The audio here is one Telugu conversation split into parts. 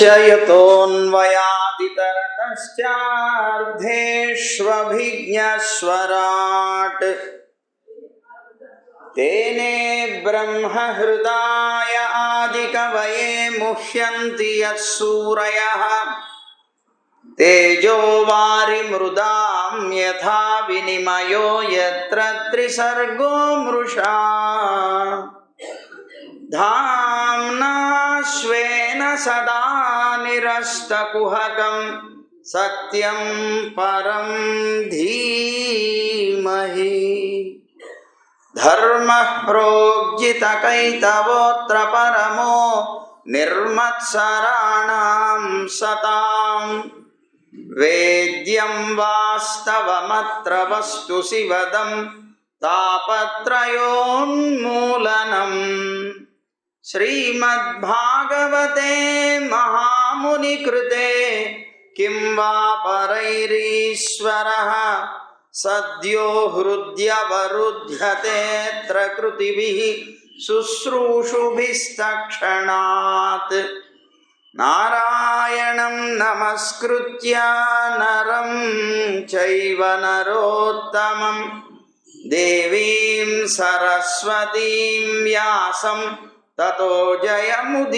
यतोऽन्वयादितरतश्चार्धेष्वभिज्ञस्वराट् तेने ब्रह्महृदाय आदिकवये मुह्यन्ति यत्सूरयः तेजो वारिमृदां यथा विनिमयो यत्र त्रिसर्गो मृषा धाम्ना स्वेन सदा निरस्तकुहकं सत्यं परं धीमहि धर्मः प्रोज्झितकैतवोऽत्र परमो निर्मत्सराणां सतां वेद्यं वास्तवमत्र वस्तु शिवदं तापत्रयोन्मूलनम् श्रीमद्भागवते महामुनिकृते किं वा परैरीश्वरः सद्यो हृद्यवरुध्यतेऽत्र कृतिभिः शुश्रूषुभिस्तक्षणात् नारायणं नमस्कृत्य नरं चैव नरोत्तमं देवीं सरस्वतीं व्यासं ततो जयमुदीरयेत्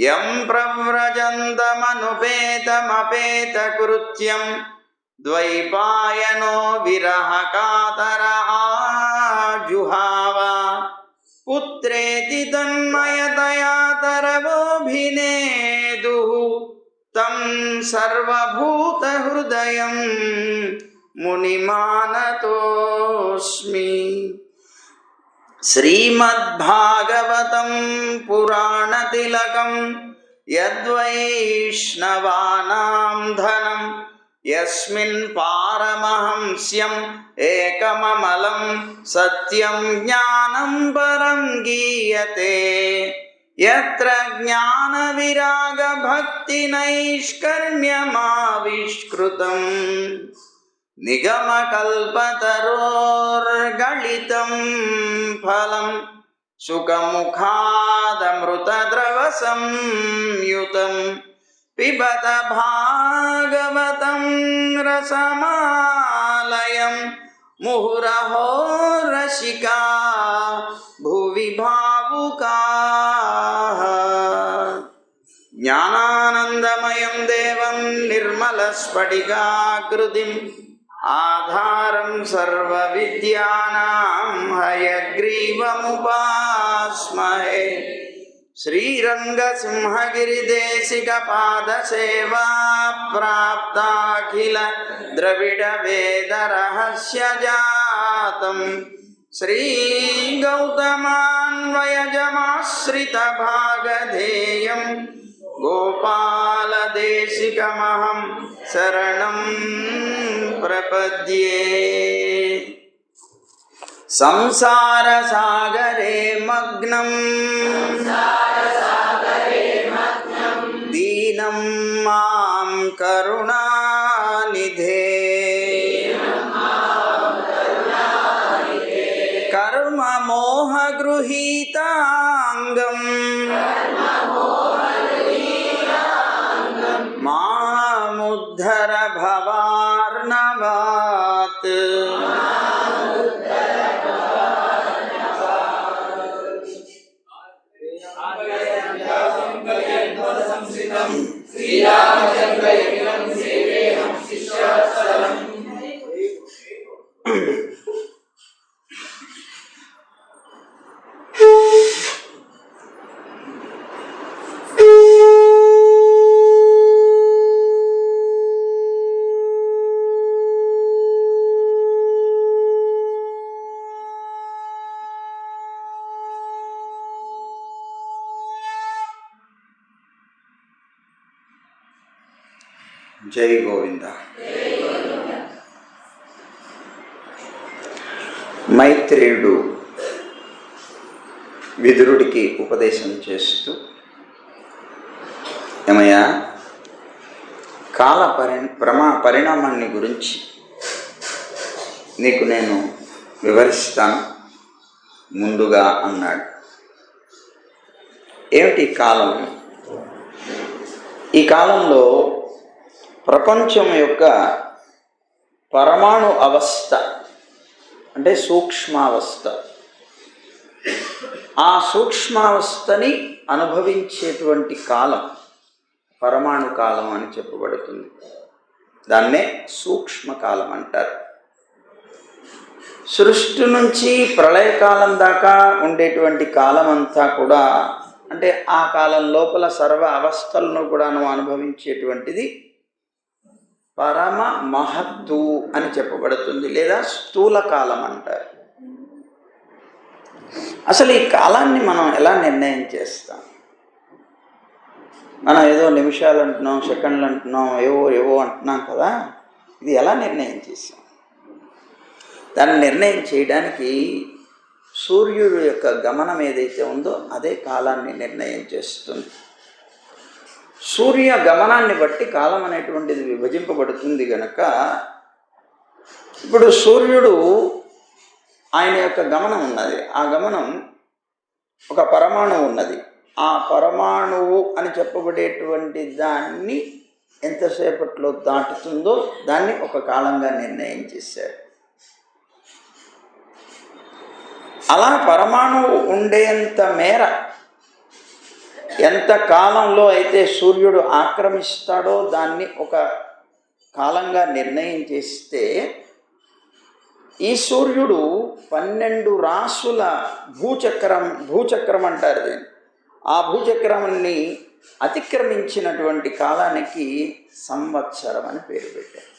यं प्रव्रजन्तमनुपेतमपेतकृत्यं द्वैपायनो विरहकातर आजुहाव पुत्रेति तन्मयतया तरवोऽभिनेदुः तं सर्वभूतहृदयं मुनिमानतोऽस्मि। श्रीमद्भागवतं पुराणतिलकं यद्वैष्णवानां धनं यस्मिन् पारमहंस्यम् एकममलं सत्यं ज्ञानं परं गीयते यत्र ज्ञानविरागभक्तिनैष्कर्म्यमाविष्कृतम् निगमकल्पतरोर्गलितं फलं सुखमुखादमृतद्रवसंयुतं पिबत भागवतं रसमालयं मुहुरहो रसिका भुवि भावुकाः। ज्ञानानन्दमयं देवं निर्मलस्फटिकाकृतिम् आधारं सर्वविद्यानां हयग्रीवमुपास्महे श्रीरङ्गसिंहगिरिदेशिकपादसेवा प्राप्ताखिल द्रविडवेदरहस्यजातं श्रीगौतमान्वयजमाश्रितभागधेयं गोपालदेशिकमहं शरणं प्रपद्ये। संसारसागरे मग्नं दीनं मां करुणानिधे कर्ममोहगृहीताङ्गं मामुद्धर भवार्णवात्। జై గోవింద. మైత్రేయుడు విదురుడికి ఉపదేశం చేస్తూ, ఏమయ్యా, కాల పరిణామాన్ని గురించి నీకు నేను వివరిస్తాను ముందుగా అన్నాడు. ఏమిటి కాలం? ఈ కాలంలో ప్రపంచం యొక్క పరమాణు అవస్థ అంటే సూక్ష్మావస్థ, ఆ సూక్ష్మావస్థని అనుభవించేటువంటి కాలం పరమాణు కాలం అని చెప్పబడుతుంది. దాన్నే సూక్ష్మకాలం అంటారు. సృష్టి నుంచి ప్రళయకాలం దాకా ఉండేటువంటి కాలం అంతా కూడా, అంటే ఆ కాలం లోపల సర్వ అవస్థలను కూడాను అనుభవించేటువంటిది పరమ మహత్తు అని చెప్పబడుతుంది, లేదా స్థూల కాలం అంటారు. అసలు ఈ కాలాన్ని మనం ఎలా నిర్ణయం చేస్తాం? మనం ఏదో నిమిషాలు అంటున్నాం, సెకండ్లు అంటున్నాం, ఏవో అంటున్నాం కదా. ఇది ఎలా నిర్ణయం చేసాం? దాన్ని నిర్ణయం చేయడానికి సూర్యుడు యొక్క గమనం ఏదైతే ఉందో అదే కాలాన్ని నిర్ణయం చేస్తుంది. సూర్య గమనాన్ని బట్టి కాలం అనేటువంటిది విభజింపబడుతుంది గనక, ఇప్పుడు సూర్యుడు ఆయన యొక్క గమనం ఉన్నది. ఆ గమనం ఒక పరమాణువు ఉన్నది. ఆ పరమాణువు అని చెప్పబడేటువంటి దాన్ని ఎంతసేపట్లో దాటుతుందో దాన్ని ఒక కాలంగా నిర్ణయం చేశారు. అలా పరమాణువు ఉండేంత మేర ఎంత కాలంలో అయితే సూర్యుడు ఆక్రమిస్తాడో దాన్ని ఒక కాలంగా నిర్ణయం చేస్తే, ఈ సూర్యుడు 12 రాసుల భూచక్రం అంటారు దీన్ని. ఆ భూచక్రాన్ని అతిక్రమించినటువంటి కాలానికి సంవత్సరం అని పేరు పెట్టారు.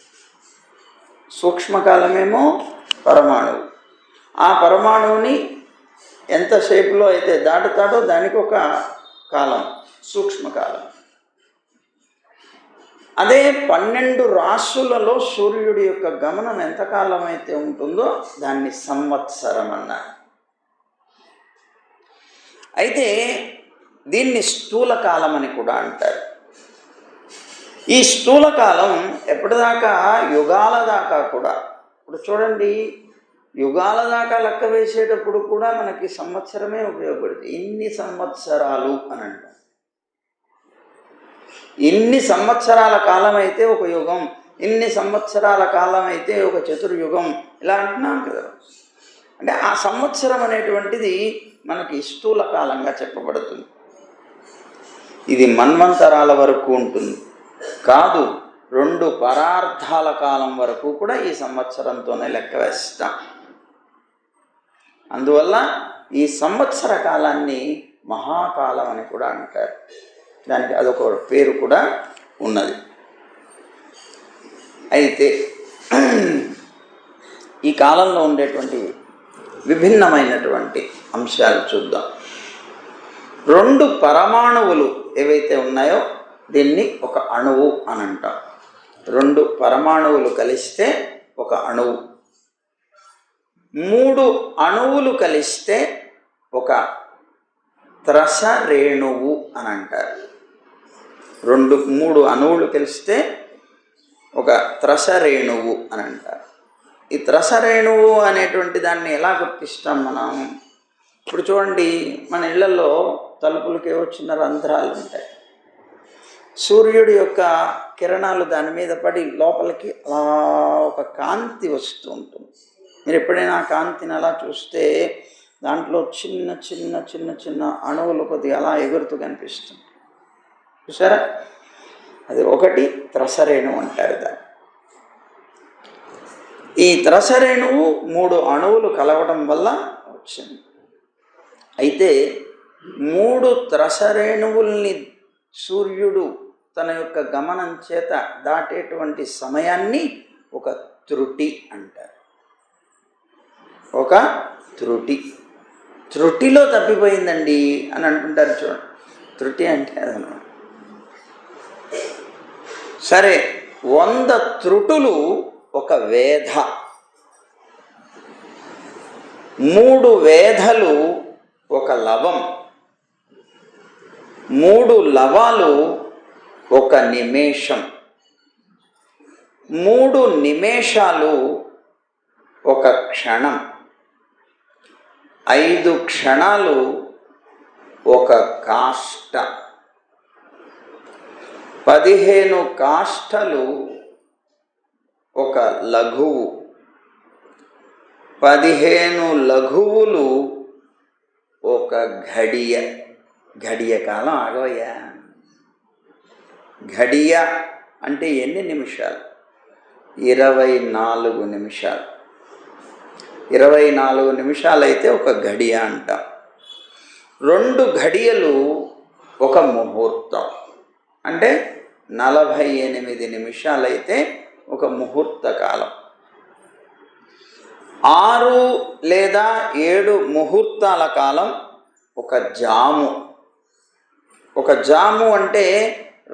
సూక్ష్మకాలమేమో పరమాణువు. ఆ పరమాణువుని ఎంతసేపులో అయితే దాటుతాడో దానికి ఒక కాలం, సూక్ష్మకాలం. అదే 12 రాసులలో సూర్యుడి యొక్క గమనం ఎంతకాలం అయితే ఉంటుందో దాన్ని సంవత్సరం అన్నారు. అయితే దీన్ని స్థూలకాలం అని కూడా అంటారు. ఈ స్థూలకాలం ఎప్పటిదాకా? యుగాల దాకా కూడా. ఇప్పుడు చూడండి, యుగాల దాకా లెక్క వేసేటప్పుడు కూడా మనకి సంవత్సరమే ఉపయోగపడుతుంది. ఇన్ని సంవత్సరాలు అని అంటాం. ఇన్ని సంవత్సరాల కాలం అయితే ఒక యుగం, ఇన్ని సంవత్సరాల కాలం అయితే ఒక చతుర్యుగం, ఇలా అంటున్నాం కదా. అంటే ఆ సంవత్సరం అనేటువంటిది మనకి స్థూల కాలంగా చెప్పబడుతుంది. ఇది మన్వంతరాల వరకు ఉంటుంది కాదు, 2 పరార్థాల కాలం వరకు కూడా ఈ సంవత్సరంతోనే లెక్క వేస్తాం. అందువల్ల ఈ సంవత్సర కాలాన్ని మహాకాలం అని కూడా అంటారు. దానికి అదొక పేరు కూడా ఉన్నది. అయితే ఈ కాలంలో ఉండేటువంటి విభిన్నమైనటువంటి అంశాలు చూద్దాం. 2 పరమాణువులు ఏవైతే ఉన్నాయో దీన్ని ఒక అణువు అని అంటాం. 2 పరమాణువులు కలిస్తే ఒక అణువు. 3 అణువులు కలిస్తే ఒక త్రస రేణువు అని అంటారు. 3 అణువులు కలిస్తే ఒక త్రస రేణువు అని అంటారు. ఈ త్రస రేణువు అనేటువంటి దాన్ని ఎలా గుర్తిస్తాం మనం? ఇప్పుడు చూడండి, మన ఇళ్లలో తలుపులకి చిన్న రంధ్రాలు ఉంటాయి. సూర్యుడి యొక్క కిరణాలు దాని మీద పడి లోపలికి అలా ఒక కాంతి వస్తూ ఉంటుంది. మీరు ఎప్పుడైనా ఆ కాంతిని అలా చూస్తే దాంట్లో చిన్న చిన్న చిన్న చిన్న అణువులు కొద్దిగా అలా ఎగురుతూ కనిపిస్తుంది. చూసారా? అది ఒకటి త్రసరేణువు అంటారు దాన్ని. ఈ త్రసరేణువు 3 అణువులు కలవడం వల్ల వచ్చింది. అయితే 3 త్రసరేణువుల్ని సూర్యుడు తన యొక్క గమనం చేత దాటేటువంటి సమయాన్ని ఒక త్రుటి అంటారు. ఒక త్రుటిలో తప్పిపోయిందండి అని అంటుంటారు. చూడండి, త్రుటి అంటే అదనమాట. సరే, 100 త్రుటులు ఒక వేధ, 3 వేధలు ఒక లవం, 3 లవాలు ఒక నిమేషం, 3 నిమేషాలు ఒక క్షణం, 5 క్షణాలు ఒక కాష్ట, 15 కాష్టలు ఒక లఘువు, 15 లఘువులు ఒక ఘడియ. ఘడియ కాలం ఆగవయ్యా. ఘడియ అంటే ఎన్ని నిమిషాలు? 24 నిమిషాలు. 24 నిమిషాలైతే ఒక ఘడియ అంటాం. 2 ఘడియలు ఒక ముహూర్తం. అంటే 48 నిమిషాలైతే ఒక ముహూర్త కాలం. 6 లేదా 7 ముహూర్తాల కాలం ఒక జాము. ఒక జాము అంటే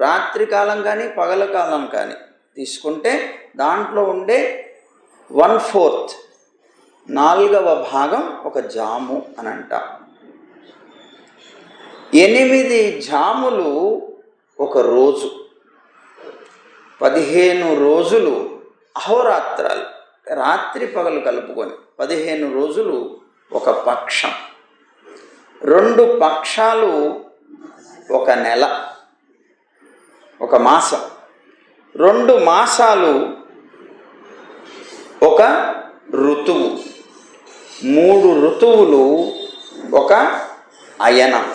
రాత్రి కాలం కానీ పగల కాలం కానీ తీసుకుంటే దాంట్లో ఉండే 1/4, 4వ భాగం ఒక జాము అని అంటాం. 8 జాములు ఒక రోజు. 15 రోజులు అహోరాత్రాలు, రాత్రి పగలు కలుపుకొని 15 రోజులు ఒక పక్షం. 2 పక్షాలు ఒక నెల, ఒక మాసం. 2 మాసాలు ఒక ఋతువు. 3 ఋతువులు ఒక అయనం.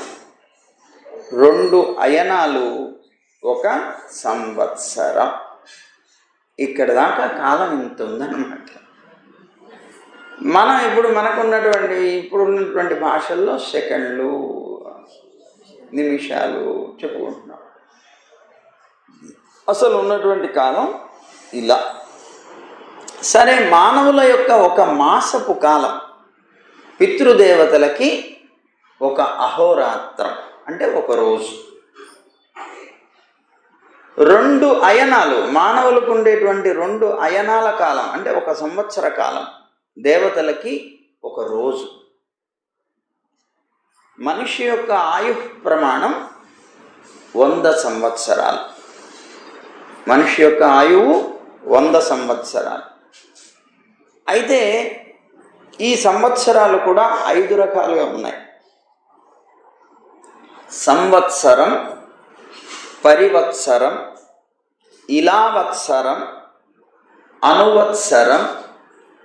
2 అయనాలు ఒక సంవత్సరం. ఇక్కడ దాకా కాలం ఇంత ఉందన్నమాట. మనం ఇప్పుడున్నటువంటి భాషల్లో సెకండ్లు, నిమిషాలు చెప్పుకుంటున్నాం. అసలు ఉన్నటువంటి కాలం ఇలా. సరే, మానవుల యొక్క ఒక మాసపు కాలం పితృదేవతలకి ఒక అహోరాత్రం అంటే ఒక రోజు. 2 అయనాలు మానవులకు ఉండేటువంటి 2 అయనాల కాలం అంటే ఒక సంవత్సర కాలం దేవతలకి ఒక రోజు. మనిషి యొక్క ఆయు ప్రమాణం 100 సంవత్సరాలు. మనిషి యొక్క ఆయువు 100 సంవత్సరాలు. అయితే ఈ సంవత్సరాలు కూడా 5 రకాలుగా ఉన్నాయి. సంవత్సరం, పరివత్సరం, ఇలావత్సరం, అనువత్సరం,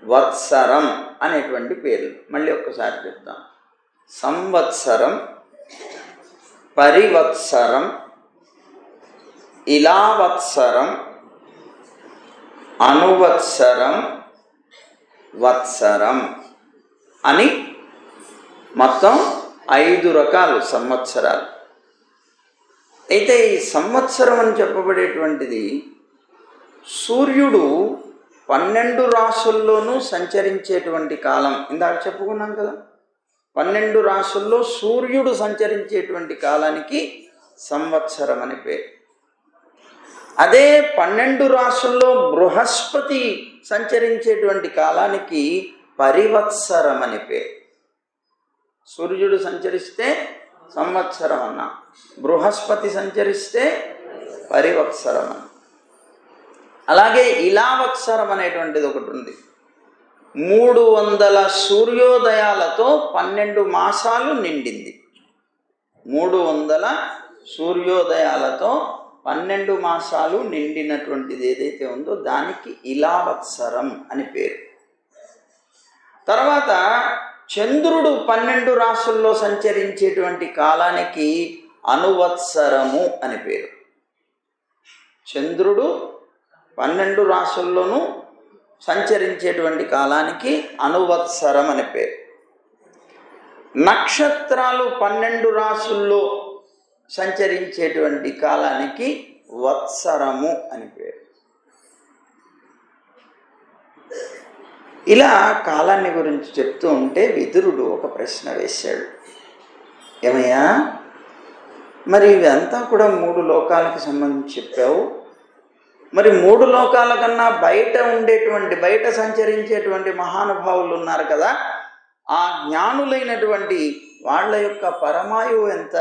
వత్సరం అనేటువంటి పేర్లు. మళ్ళీ ఒక్కసారి చెప్తాం. సంవత్సరం, పరివత్సరం, ఇలావత్సరం, అనువత్సరం, వత్సరం అని మొత్తం 5 రకాలు సంవత్సరాలు. అయితే ఈ సంవత్సరం అని చెప్పబడేటువంటిది సూర్యుడు 12 రాసుల్లోనూ సంచరించేటువంటి కాలం. ఇందాక చెప్పుకున్నాం కదా, 12 రాసుల్లో సూర్యుడు సంచరించేటువంటి కాలానికి సంవత్సరం అని పేరు. అదే 12 రాసుల్లో బృహస్పతి సంచరించేటువంటి కాలానికి పరివత్సరం అని పేరు. సూర్యుడు సంచరిస్తే సంవత్సరం అన్నా, బృహస్పతి సంచరిస్తే పరివత్సరం అన్న. అలాగే ఇలావత్సరం అనేటువంటిది ఒకటి ఉంది. 300 సూర్యోదయాలతో 12 మాసాలు నిండింది. 300 సూర్యోదయాలతో 12 మాసాలు నిండినటువంటిది ఏదైతే ఉందో దానికి ఇలావత్సరం అని పేరు. తర్వాత చంద్రుడు 12 రాసుల్లో సంచరించేటువంటి కాలానికి అనువత్సరము అని పేరు. చంద్రుడు 12 రాసుల్లోనూ సంచరించేటువంటి కాలానికి అనువత్సరం అని పేరు. నక్షత్రాలు 12 రాసుల్లో సంచరించేటువంటి కాలానికి వత్సరము అని పేరు. ఇలా కాలాన్ని గురించి చెప్తూ ఉంటే విదురుడు ఒక ప్రశ్న వేశాడు. ఏమయ్యా, మరి ఇవంతా కూడా 3 లోకాలకు సంబంధించి చెప్పావు. మరి 3 లోకాల కన్నా బయట సంచరించేటువంటి మహానుభావులు ఉన్నారు కదా, ఆ జ్ఞానులైనటువంటి వాళ్ళ యొక్క పరమాయువు ఎంత?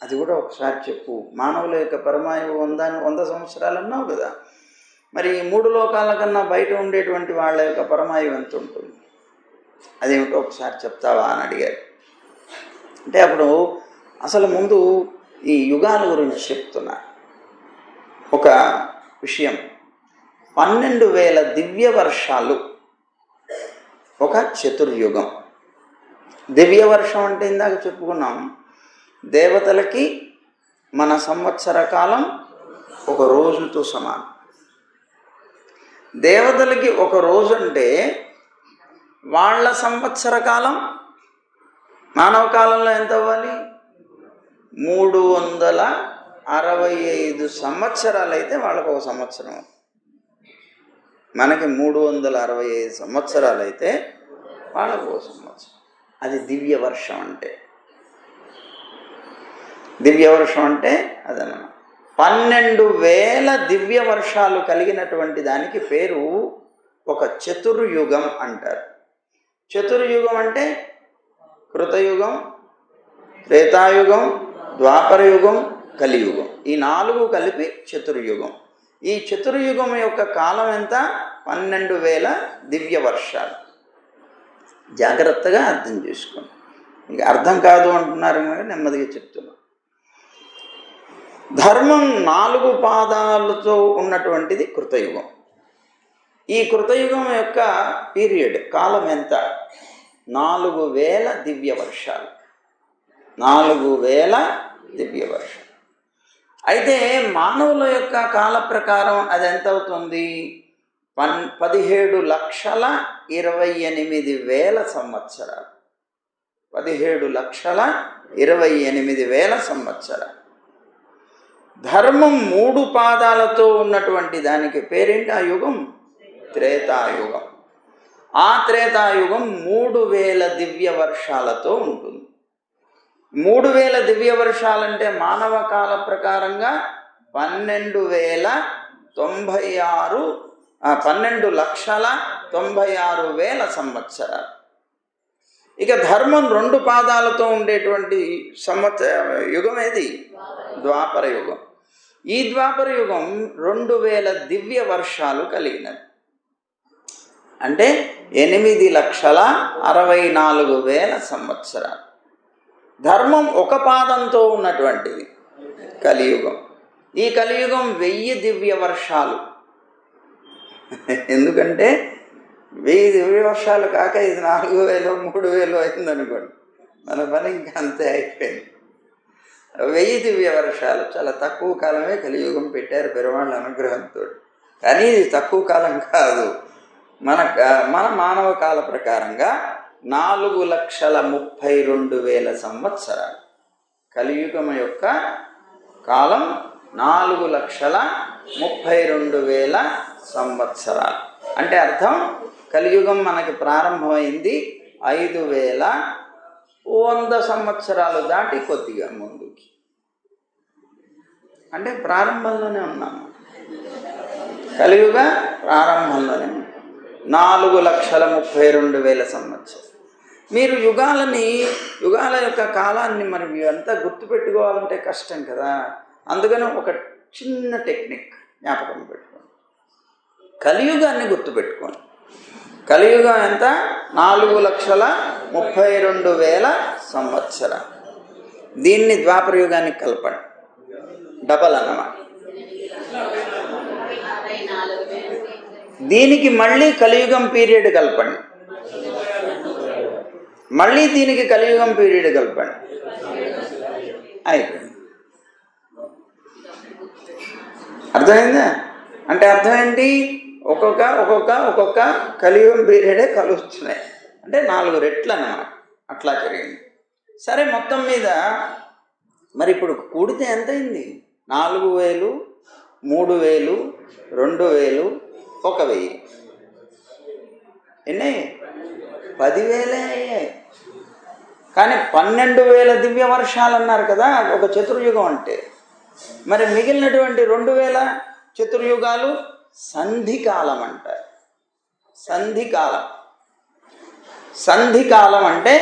అది కూడా ఒకసారి చెప్పు. మానవుల యొక్క పరమాయువు 100 సంవత్సరాలు అన్నావు కదా, మరి 3 లోకాల కన్నా బయట ఉండేటువంటి వాళ్ళ యొక్క పరమాయువు ఎంత ఉంటుంది? అదేమిటో ఒకసారి చెప్తావా అని అడిగారు. అంటే అప్పుడు అసలు ముందు ఈ యుగాల గురించి చెప్తున్నా. ఒక విషయం, 12,000 దివ్య వర్షాలు ఒక చతుర్యుగం. దివ్య వర్షం అంటే ఇందాక చెప్పుకున్నాం, దేవతలకి మన సంవత్సర కాలం ఒక రోజుతో సమానం. దేవతలకి ఒక రోజు అంటే వాళ్ళ సంవత్సర కాలం మానవ కాలంలో ఎంత అవ్వాలి? 365 సంవత్సరాలు అయితే వాళ్ళకు ఒక సంవత్సరం. మనకి 365 సంవత్సరాలు అయితే వాళ్ళకు ఒక సంవత్సరం. అది దివ్య వర్షం అంటే. దివ్య వర్షం అంటే అదన్నమాట. 12,000 దివ్య వర్షాలు కలిగినటువంటి దానికి పేరు ఒక చతుర్యుగం అంటారు. చతుర్యుగం అంటే కృతయుగం, త్రేతాయుగం, ద్వాపరయుగం, కలియుగం, ఈ 4 కలిపి చతుర్యుగం. ఈ చతుర్యుగం యొక్క కాలం ఎంత? 12,000 దివ్య వర్షాలు. జాగ్రత్తగా అర్థం చేసుకోండి. మీకు అర్థం కాదు అంటున్నారు కనుక నెమ్మదిగా చెప్తున్నాను. ధర్మం 4 పాదాలతో ఉన్నటువంటిది కృతయుగం. ఈ కృతయుగం యొక్క పీరియడ్ కాలం ఎంత? 4,000 దివ్య వర్షాలు. 4,000 దివ్య వర్షాలు. అయితే మానవుల యొక్క కాల ప్రకారం అది ఎంత అవుతుంది? 17,28,000 సంవత్సరాలు. 17,28,000 సంవత్సరాలు. ధర్మం 3 పాదాలతో ఉన్నటువంటి దానికి పేరేంటి? ఆ యుగం త్రేతాయుగం. ఆ త్రేతాయుగం 3,000 దివ్య వర్షాలతో ఉంటుంది. 3,000 దివ్య వర్షాలంటే మానవ కాల ప్రకారంగా 12,96,000 సంవత్సరాలు. ఇక ధర్మం 2 పాదాలతో ఉండేటువంటి యుగం ఏది? ద్వాపర యుగం. ఈ ద్వాపర యుగం 2,000 దివ్య వర్షాలు కలిగినది. అంటే 8,64,000 సంవత్సరాలు. ధర్మం 1 పాదంతో ఉన్నటువంటిది కలియుగం. ఈ కలియుగం 1000 దివ్య వర్షాలు. ఎందుకంటే 1000 దివ్య వర్షాలు కాక ఇది 4,000 3,000 అయిందనుకోండి, మన పని ఇంకా అంతే అయిపోయింది. 1000 దివ్య వర్షాలు. చాలా తక్కువ కాలమే కలియుగం పెట్టారు పెరుమాళ్ళ అనుగ్రహంతో. కానీ ఇది తక్కువ కాలం కాదు. మన మానవ కాల ప్రకారంగా 4,32,000 సంవత్సరాలు. కలియుగం యొక్క కాలం 4,32,000 సంవత్సరాలు. అంటే అర్థం, కలియుగం మనకి ప్రారంభమైంది 5,100 సంవత్సరాలు దాటి కొద్దిగా ముందుకి. అంటే ప్రారంభంలోనే ఉన్నాము. కలియుగ ప్రారంభంలోనే ఉన్నాం. 4,32,000 సంవత్సరాలు. మీరు యుగాల యొక్క కాలాన్ని మరి అంతా గుర్తుపెట్టుకోవాలంటే కష్టం కదా. అందుకని ఒక చిన్న టెక్నిక్ జ్ఞాపకం పెట్టుకోండి. కలియుగాన్ని గుర్తుపెట్టుకోండి. కలియుగం ఎంత? 4,32,000 సంవత్సరాలు. దీన్ని ద్వాపర యుగానికి కలపండి, డబల్ అన్నమాట. దీనికి మళ్ళీ కలియుగం పీరియడ్ కలపండి, మళ్ళీ దీనికి కలియుగం పీరియడ్ కలపండి, అయిపోయింది. అర్థమైందా? అంటే అర్థం ఏంటి? ఒక్కొక్క కలియుగం పీరియడే కలుస్తున్నాయి. అంటే 4 రెట్లు అన్నమాట. అట్లా జరిగింది. సరే, మొత్తం మీద మరి ఇప్పుడు కూడితే ఎంత అయింది? 4,000, 3,000, 2,000, 1,000. ఎన్ని? 10,000 అయ్యాయి. కానీ 12,000 దివ్య వర్షాలు అన్నారు కదా ఒక చతుర్యుగం అంటే. మరి మిగిలినటువంటి 2,000 చతుర్యుగాలు సంధికాలం అంటారు. సంధికాలం అంటే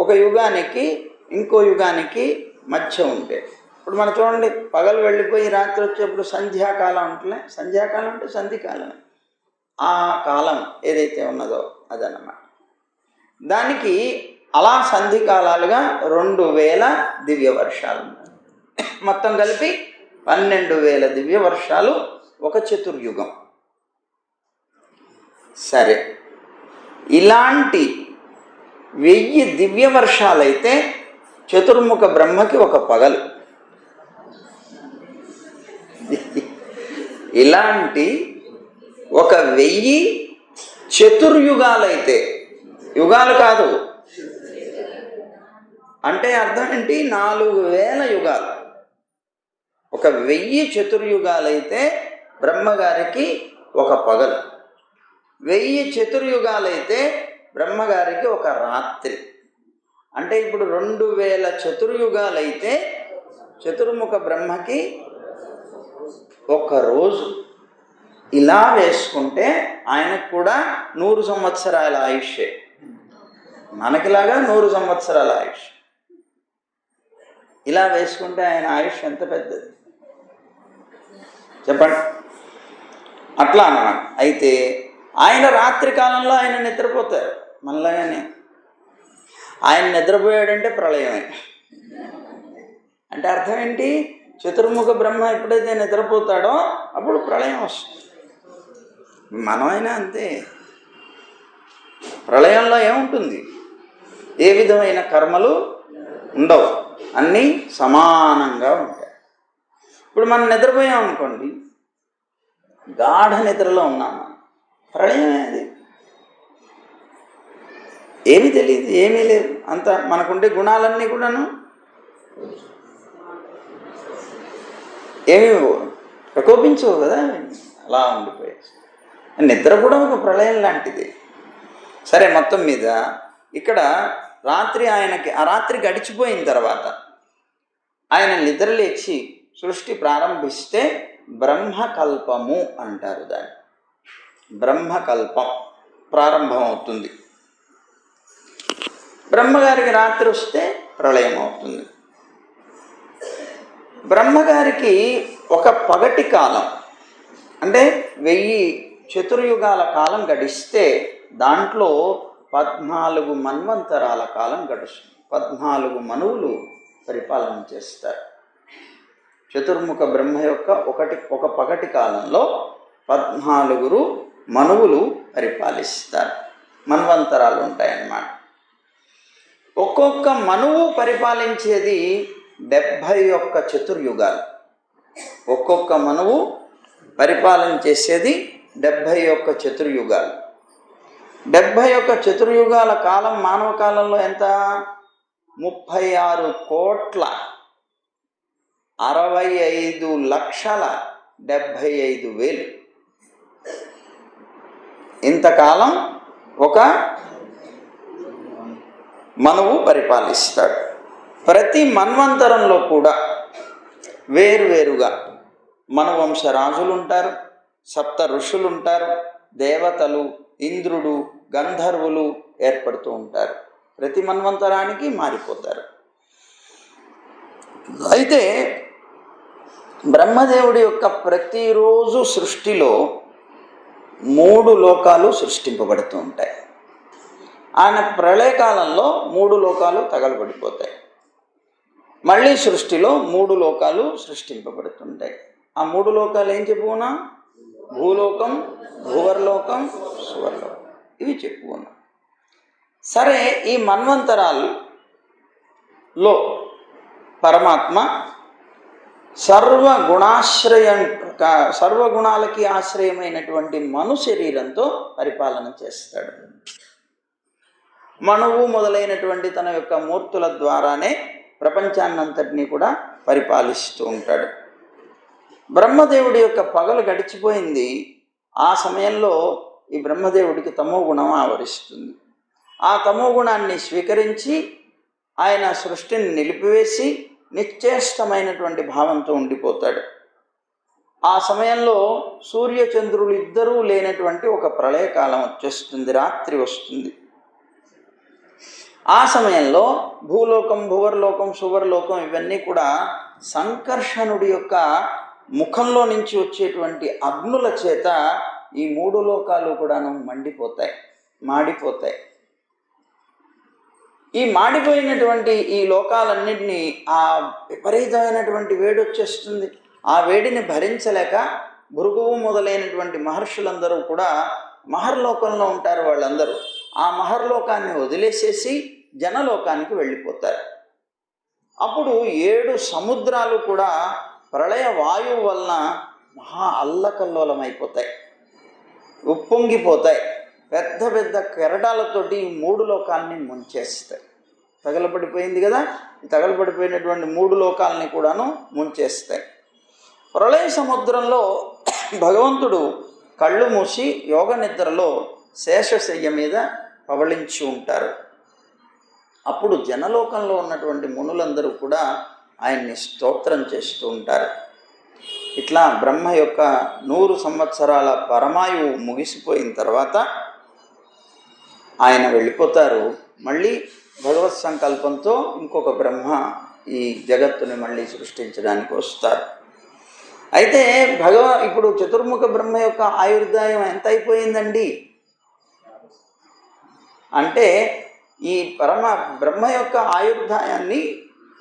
ఒక యుగానికి ఇంకో యుగానికి మధ్య ఉంటే. ఇప్పుడు మనం చూడండి, పగలు వెళ్ళిపోయి రాత్రి వచ్చేప్పుడు సంధ్యాకాలం అంటే, సంధ్యాకాలం అంటే సంధికాలం. ఆ కాలం ఏదైతే ఉన్నదో అదన్నమాట. దానికి అలా సంధి కాలాలుగా 2000 దివ్య వర్షాలు. మొత్తం కలిపి 12,000 దివ్య వర్షాలు ఒక చతుర్యుగం. సరే, ఇలాంటి 1000 దివ్య వర్షాలైతే చతుర్ముఖ బ్రహ్మకి ఒక పగలు. ఇలాంటి 1000 చతుర్యుగాలైతే, యుగాలు కాదు అంటే అర్థం ఏంటి? 4000 యుగాలు. 1000 చతుర్యుగాలైతే బ్రహ్మగారికి ఒక పగలు, 1000 చతుర్యుగాలైతే బ్రహ్మగారికి ఒక రాత్రి. అంటే ఇప్పుడు 2000 చతుర్యుగాలైతే చతుర్ముఖ బ్రహ్మకి ఒక రోజు. ఇలా వేసుకుంటే ఆయనకు కూడా 100 సంవత్సరాల ఆయుష్యే. మనకిలాగా 100 సంవత్సరాల ఆయుష్. ఇలా వేసుకుంటే ఆయన ఆయుష్ ఎంత పెద్దది చెప్పండి. అట్లా అన్నమాట. అయితే ఆయన రాత్రి కాలంలో ఆయన నిద్రపోతారు. మళ్ళాగానే ఆయన నిద్రపోయాడంటే ప్రళయమే. అంటే అర్థం ఏంటి? చతుర్ముఖ బ్రహ్మ ఎప్పుడైతే నిద్రపోతాడో అప్పుడు ప్రళయం వస్తుంది. మనమైనా అంతే. ప్రళయంలో ఏముంటుంది? ఏ విధమైన కర్మలు ఉండవు, అన్నీ సమానంగా ఉంటాయి. ఇప్పుడు మనం నిద్రపోయాం అనుకోండి, గాఢ నిద్రలో ఉన్నాము, ప్రళయమే అది. ఏమీ తెలియదు, ఏమీ లేదు. అంత మనకుండే గుణాలన్నీ కూడాను ఏమీ ప్రకోపించవు కదా, అలా ఉండిపోయాయి. నిద్ర కూడా ఒక ప్రళయం లాంటిది. సరే, మొత్తం మీద ఇక్కడ రాత్రి ఆయనకి, ఆ రాత్రి గడిచిపోయిన తర్వాత ఆయన నిద్రలేచి సృష్టి ప్రారంభిస్తే బ్రహ్మకల్పము అంటారు. దాన్ని బ్రహ్మకల్పం ప్రారంభం అవుతుంది. బ్రహ్మగారికి రాత్రి వస్తే ప్రళయం అవుతుంది. బ్రహ్మగారికి ఒక పగటి కాలం అంటే 1000 చతుర్యుగాల కాలం గడిస్తే దాంట్లో 14 మన్వంతరాల కాలం గడుస్తుంది. 14 మనువులు పరిపాలన చేస్తారు. చతుర్ముఖ బ్రహ్మ యొక్క ఒక పగటి కాలంలో 14 మనువులు పరిపాలిస్తారు. మన్వంతరాలు ఉంటాయన్నమాట. ఒక్కొక్క మనువు పరిపాలించేది 71 చతుర్యుగాలు. ఒక్కొక్క మనువు పరిపాలన చేసేది 71 చతుర్యుగాలు. 71 చతుర్యుగాల కాలం మానవ కాలంలో ఎంత? 36,65,75,000. ఇంతకాలం ఒక మనువు పరిపాలిస్తాడు. ప్రతి మన్వంతరంలో కూడా వేరువేరుగా మనువంశ రాజులు ఉంటారు, సప్త ఋషులు ఉంటారు, దేవతలు, ఇంద్రుడు, గంధర్వులు ఏర్పడుతూ ఉంటారు. ప్రతి మన్వంతరానికి మారిపోతారు. అయితే బ్రహ్మదేవుడి యొక్క ప్రతిరోజు సృష్టిలో 3 లోకాలు సృష్టింపబడుతూ ఉంటాయి. ఆయన ప్రళయకాలంలో 3 లోకాలు తగలబడిపోతాయి. మళ్ళీ సృష్టిలో 3 లోకాలు సృష్టింపబడుతుంటాయి. ఆ 3 లోకాలు ఏం చెప్పుకున్నా? భూలోకం, భూవర్లోకం, సువర్లోకం. ఇవి చెప్పుకున్నాం. సరే, ఈ మన్వంతరాల్లో పరమాత్మ సర్వగుణాలకి ఆశ్రయమైనటువంటి మను శరీరంతో పరిపాలన చేస్తాడు. మనువు మొదలైనటువంటి తన యొక్క మూర్తుల ద్వారానే ప్రపంచాన్నంతటినీ కూడా పరిపాలిస్తూ ఉంటాడు. బ్రహ్మదేవుడి యొక్క పగలు గడిచిపోయింది. ఆ సమయంలో ఈ బ్రహ్మదేవుడికి తమో గుణం ఆవరిస్తుంది. ఆ తమో గుణాన్ని స్వీకరించి ఆయన సృష్టిని నిలిపివేసి నిశ్చేష్టమైనటువంటి భావంతో ఉండిపోతాడు. ఆ సమయంలో సూర్యచంద్రులు ఇద్దరూ లేనటువంటి ఒక ప్రళయకాలం వచ్చేస్తుంది, రాత్రి వస్తుంది. ఆ సమయంలో భూలోకం, భువర్లోకం, సువర్లోకం ఇవన్నీ కూడా సంకర్షణుడి యొక్క ముఖంలో నుంచి వచ్చేటువంటి అగ్నుల చేత ఈ 3 లోకాలు కూడాను మాడిపోతాయి. ఈ మాడిపోయినటువంటి ఈ లోకాలన్నింటినీ ఆ విపరీతమైనటువంటి వేడి వచ్చేస్తుంది. ఆ వేడిని భరించలేక భృగువు మొదలైనటువంటి మహర్షులందరూ కూడా మహర్లోకంలో ఉంటారు. వాళ్ళందరూ ఆ మహర్లోకాన్ని వదిలేసేసి జనలోకానికి వెళ్ళిపోతారు. అప్పుడు 7 సముద్రాలు కూడా ప్రళయ వాయువు వలన మహా అల్లకల్లోలమైపోతాయి, ఉప్పొంగిపోతాయి. పెద్ద పెద్ద కెరటాలతోటి 3 లోకాలని ముంచేస్తాయి. తగలబడిపోయింది కదా, తగలబడిపోయినటువంటి 3 లోకాలని కూడాను ముంచేస్తాయి. ప్రళయ సముద్రంలో భగవంతుడు కళ్ళు మూసి యోగ నిద్రలో శేషశయ్య మీద పవళించి ఉంటారు. అప్పుడు జనలోకంలో ఉన్నటువంటి మునులందరూ కూడా ఆయన్ని స్తోత్రం చేస్తూ ఉంటారు. ఇట్లా బ్రహ్మ యొక్క 100 సంవత్సరాల పరమాయువు ముగిసిపోయిన తర్వాత ఆయన వెళ్ళిపోతారు. మళ్ళీ భగవత్ సంకల్పంతో ఇంకొక బ్రహ్మ ఈ జగత్తుని మళ్ళీ సృష్టించడానికి వస్తారు. అయితే ఇప్పుడు చతుర్ముఖ బ్రహ్మ యొక్క ఆయుర్దాయం ఎంత అయిపోయిందండి అంటే, ఈ బ్రహ్మ యొక్క ఆయుర్దాయాన్ని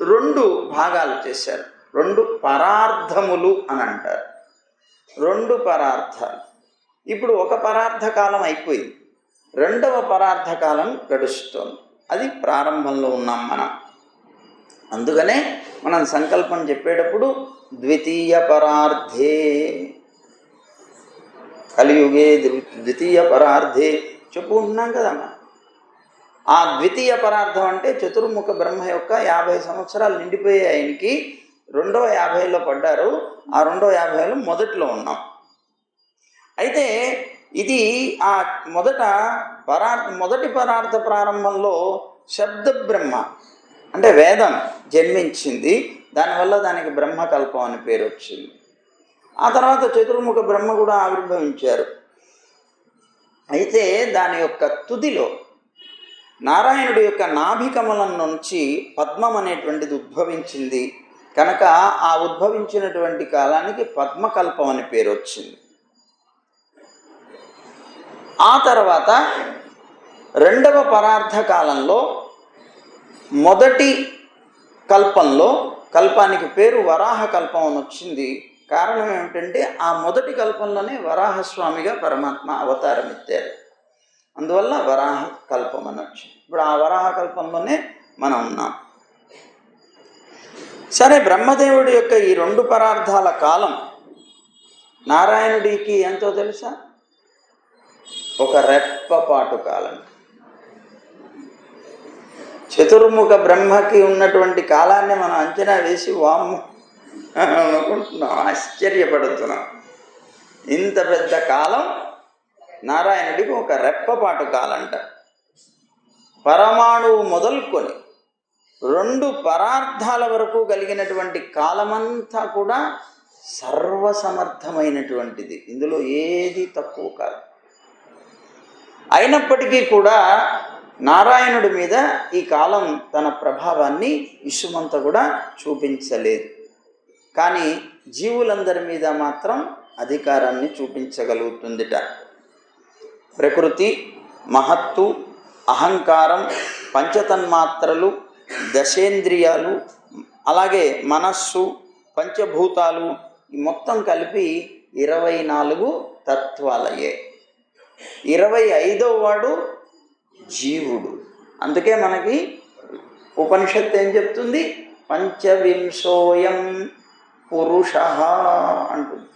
2 భాగాలు చేశారు. 2 పరార్థములు అని అంటారు. 2 పరార్థాలు. ఇప్పుడు ఒక పరార్థ కాలం అయిపోయింది, 2వ పరార్థ కాలం గడుస్తోంది. అది ప్రారంభంలో ఉన్నాం మనం. అందుకనే మనం సంకల్పం చెప్పేటప్పుడు ద్వితీయ పరార్థే, కలియుగే ద్వితీయ పరార్థే చెప్పుకుంటున్నాం కదా. ఆ ద్వితీయ పరార్థం అంటే చతుర్ముఖ బ్రహ్మ యొక్క 50 సంవత్సరాలు నిండిపోయే ఆయనకి 2వ 50లో పడ్డారు. ఆ 2వ 50లో మొదట్లో ఉన్నాం. అయితే ఇది ఆ మొదటి పరార్థ ప్రారంభంలో శబ్ద బ్రహ్మ అంటే వేదం జన్మించింది. దానివల్ల దానికి బ్రహ్మకల్పం అని పేరు వచ్చింది. ఆ తర్వాత చతుర్ముఖ బ్రహ్మ కూడా ఆవిర్భవించారు. అయితే దాని యొక్క తుదిలో నారాయణుడి యొక్క నాభికమలం నుంచి పద్మం అనేటువంటిది ఉద్భవించింది కనుక ఆ ఉద్భవించినటువంటి కాలానికి పద్మకల్పం అని పేరు వచ్చింది. ఆ తర్వాత 2వ పరార్థ కాలంలో మొదటి కల్పానికి పేరు వరాహ కల్పం అని వచ్చింది. కారణం ఏమిటంటే ఆ మొదటి కల్పంలోనే వరాహస్వామిగా పరమాత్మ అవతారం ఎత్తారు. అందువల్ల వరాహ కల్పం అని వచ్చింది. ఇప్పుడు ఆ వరాహ కల్పంలోనే మనం ఉన్నాం. సరే, బ్రహ్మదేవుడి యొక్క ఈ 2 పరార్థాల కాలం నారాయణుడికి ఎంతో తెలుసా? ఒక రెప్పపాటు కాలం. చతుర్ముఖ బ్రహ్మకి ఉన్నటువంటి కాలాన్ని మనం అంచనా వేసి వామ్ము అనుకుంటున్నాం, ఆశ్చర్యపడుతున్నాం. ఇంత పెద్ద కాలం నారాయణుడికి ఒక రెప్పపాటు కాలంట. పరమాణువు మొదలుకొని 2 పరార్థాల వరకు కలిగినటువంటి కాలమంతా కూడా సర్వసమర్థమైనటువంటిది. ఇందులో ఏది తక్కువ కాదు. అయినప్పటికీ కూడా నారాయణుడి మీద ఈ కాలం తన ప్రభావాన్ని ఇసుమంత కూడా చూపించలేదు. కానీ జీవులందరి మీద మాత్రం అధికారాన్ని చూపించగలుగుతుందిట. ప్రకృతి, మహత్తు, అహంకారం, పంచతన్మాత్రలు, దశేంద్రియాలు, అలాగే మనస్సు, పంచభూతాలు ఈ మొత్తం కలిపి 24 తత్వాలయ్యే. 25వ వాడు జీవుడు. అందుకే మనకి ఉపనిషత్తు ఏం చెప్తుంది? పంచవింశోయం పురుష అంటుంది.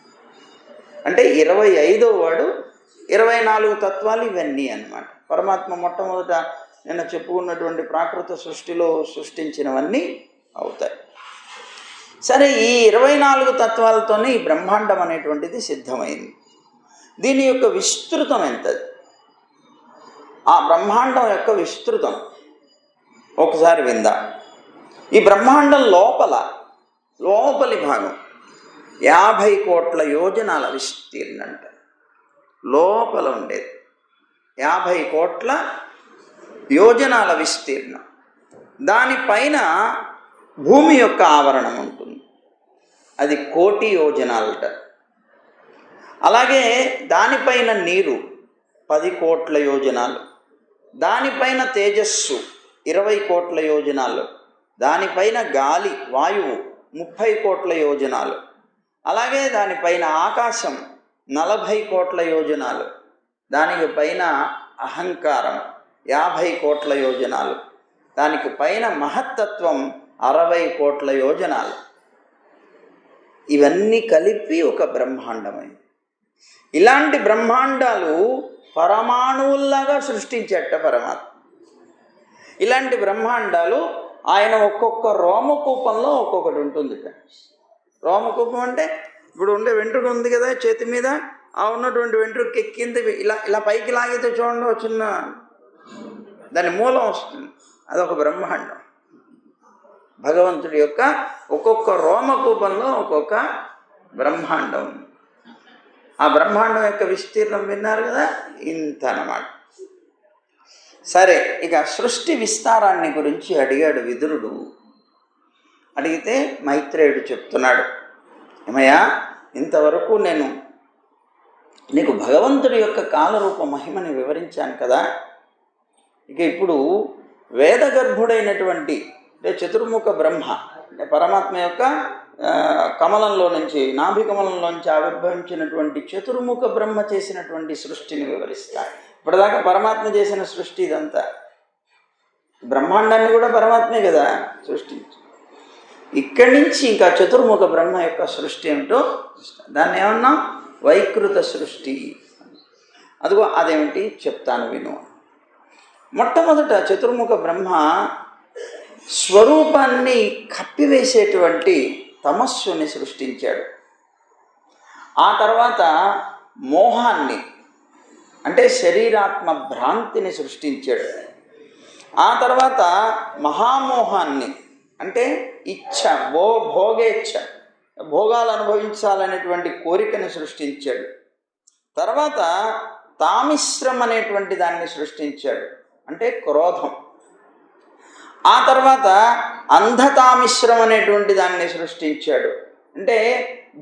అంటే 25వ వాడు, 24 తత్వాలు ఇవన్నీ అన్నమాట. పరమాత్మ మొట్టమొదట నిన్న చెప్పుకున్నటువంటి ప్రాకృత సృష్టిలో సృష్టించినవన్నీ అవుతాయి. సరే, ఈ 24 తత్వాలతోనే ఈ బ్రహ్మాండం అనేటువంటిది సిద్ధమైంది. దీని యొక్క విస్తృతం ఎంతది? ఆ బ్రహ్మాండం యొక్క విస్తృతం ఒకసారి విందా. ఈ బ్రహ్మాండం లోపలి భాగం 50 కోట్ల యోజనాల విస్తీర్ణంట. లోపల ఉండేది 50 కోట్ల యోజనాల విస్తీర్ణం. దానిపైన భూమి యొక్క ఆవరణం ఉంటుంది, అది 1 కోటి యోజనాలట. అలాగే దానిపైన నీరు 10 కోట్ల యోజనాలు, దానిపైన తేజస్సు 20 కోట్ల యోజనాలు, దానిపైన గాలి వాయువు 30 కోట్ల యోజనాలు, అలాగే దానిపైన ఆకాశం 40 కోట్ల యోజనాలు, దానికి పైన అహంకారం 50 కోట్ల యోజనాలు, దానికి పైన మహత్తత్వం 60 కోట్ల యోజనాలు. ఇవన్నీ కలిపి ఒక బ్రహ్మాండమైంది. ఇలాంటి బ్రహ్మాండాలు పరమాణువుల్లాగా సృష్టించేట పరమాత్మ. ఇలాంటి బ్రహ్మాండాలు ఆయన ఒక్కొక్క రోమకూపంలో ఒక్కొక్కటి ఉంటుంది. రోమకూపం అంటే ఇప్పుడు ఉండే వెంట్రుక ఉంది కదా చేతి మీద, ఆ ఉన్నటువంటి వెంట్రుక ఎక్కింది ఇలా ఇలా పైకి లాగితే చూడండి చిన్న దాని మూలం వస్తుంది, అదొక బ్రహ్మాండం. భగవంతుడి యొక్క ఒక్కొక్క రోమకూపంలో ఒక్కొక్క బ్రహ్మాండం. ఆ బ్రహ్మాండం యొక్క విస్తీర్ణం విన్నారు కదా, ఇంత అన్నమాట. సరే, ఇక సృష్టి విస్తారాన్ని గురించి అడిగాడు విదురుడు. అడిగితే మైత్రేయుడు చెప్తున్నాడు, ఏమయ్యా, ఇంతవరకు నేను నీకు భగవంతుడి యొక్క కాలరూప మహిమని వివరించాను కదా, ఇక ఇప్పుడు వేదగర్భుడైనటువంటి అంటే చతుర్ముఖ బ్రహ్మ అంటే పరమాత్మ యొక్క కమలంలో నుంచి, నాభి కమలంలో నుంచి ఆవిర్భవించినటువంటి చతుర్ముఖ బ్రహ్మ చేసినటువంటి సృష్టిని వివరిస్తా. ఇప్పటిదాకా పరమాత్మ చేసిన సృష్టి ఇదంతా, బ్రహ్మాండాన్ని కూడా పరమాత్మే కదా సృష్టించి. ఇక్కడి నుంచి ఇంకా చతుర్ముఖ బ్రహ్మ యొక్క సృష్టి ఏమిటో దాన్ని ఏమన్నా వైకృత సృష్టి. అదిగో అదేమిటి చెప్తాను విను. మొట్టమొదట చతుర్ముఖ బ్రహ్మ స్వరూపాన్ని కప్పివేసేటువంటి తమస్సుని సృష్టించాడు. ఆ తర్వాత మోహాన్ని అంటే శరీరాత్మ భ్రాంతిని సృష్టించాడు. ఆ తర్వాత మహామోహాన్ని అంటే ఇచ్ఛ, భోగేచ్ఛ, భోగాలు అనుభవించాలనేటువంటి కోరికని సృష్టించాడు. తర్వాత తామిశ్రం అనేటువంటి దాన్ని సృష్టించాడు, అంటే క్రోధం. ఆ తర్వాత అంధతామిశ్రం అనేటువంటి దాన్ని సృష్టించాడు, అంటే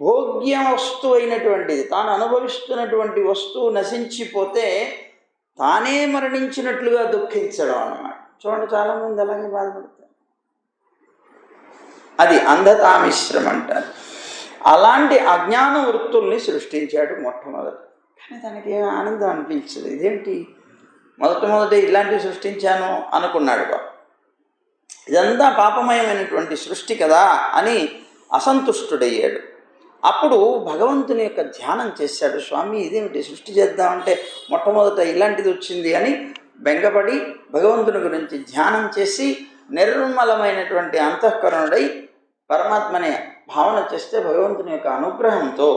భోగ్య వస్తువు అయినటువంటిది, తాను అనుభవిస్తున్నటువంటి వస్తువు నశించిపోతే తానే మరణించినట్లుగా దుఃఖించడం అన్నమాట. చూడండి, చాలామంది అలాగే బాధపడతారు. అది అంధతామిశ్రం అంటారు. అలాంటి అజ్ఞాన వృత్తుల్ని సృష్టించాడు మొట్టమొదట. కానీ దానికి ఏం ఆనందం అనిపించదు. ఇదేంటి మొదట ఇలాంటివి సృష్టించాను అనుకున్నాడు. ఇదంతా పాపమయమైనటువంటి సృష్టి కదా అని అసంతుష్టుడయ్యాడు. అప్పుడు భగవంతుని యొక్క ధ్యానం చేశాడు. స్వామి, ఇదేమిటి సృష్టి చేద్దామంటే మొట్టమొదట ఇలాంటిది వచ్చింది అని బెంగపడి భగవంతుని గురించి ధ్యానం చేసి నిర్మలమైనటువంటి అంతఃకరణుడై పరమాత్మని భావన చేస్తే భగవంతుని యొక్క అనుగ్రహంతో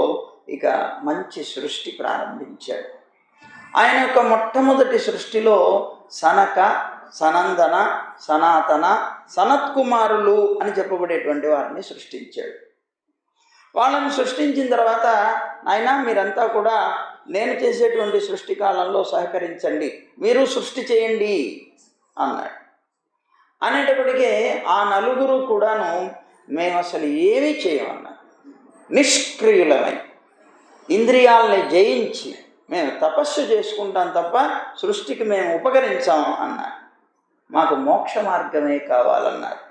ఇక మంచి సృష్టి ప్రారంభించాడు. ఆయన యొక్క మొట్టమొదటి సృష్టిలో సనక, సనందన, సనాతన, సనత్కుమారులు అని చెప్పబడేటువంటి వారిని సృష్టించాడు. వాళ్ళని సృష్టించిన తర్వాత, నాయనా మీరంతా కూడా నేను చేసేటువంటి సృష్టి కాలంలో సహకరించండి, మీరు సృష్టి చేయండి అన్నాడు. అనేటప్పటికే ఆ నలుగురు కూడాను మేము అసలు ఏమీ చేయమన్నా, నిష్క్రియులమై ఇంద్రియాలని జయించి మేము తపస్సు చేసుకుంటాం తప్ప సృష్టికి మేము ఉపకరించాము అన్నారు. మాకు మోక్ష మార్గమే కావాలన్నారు.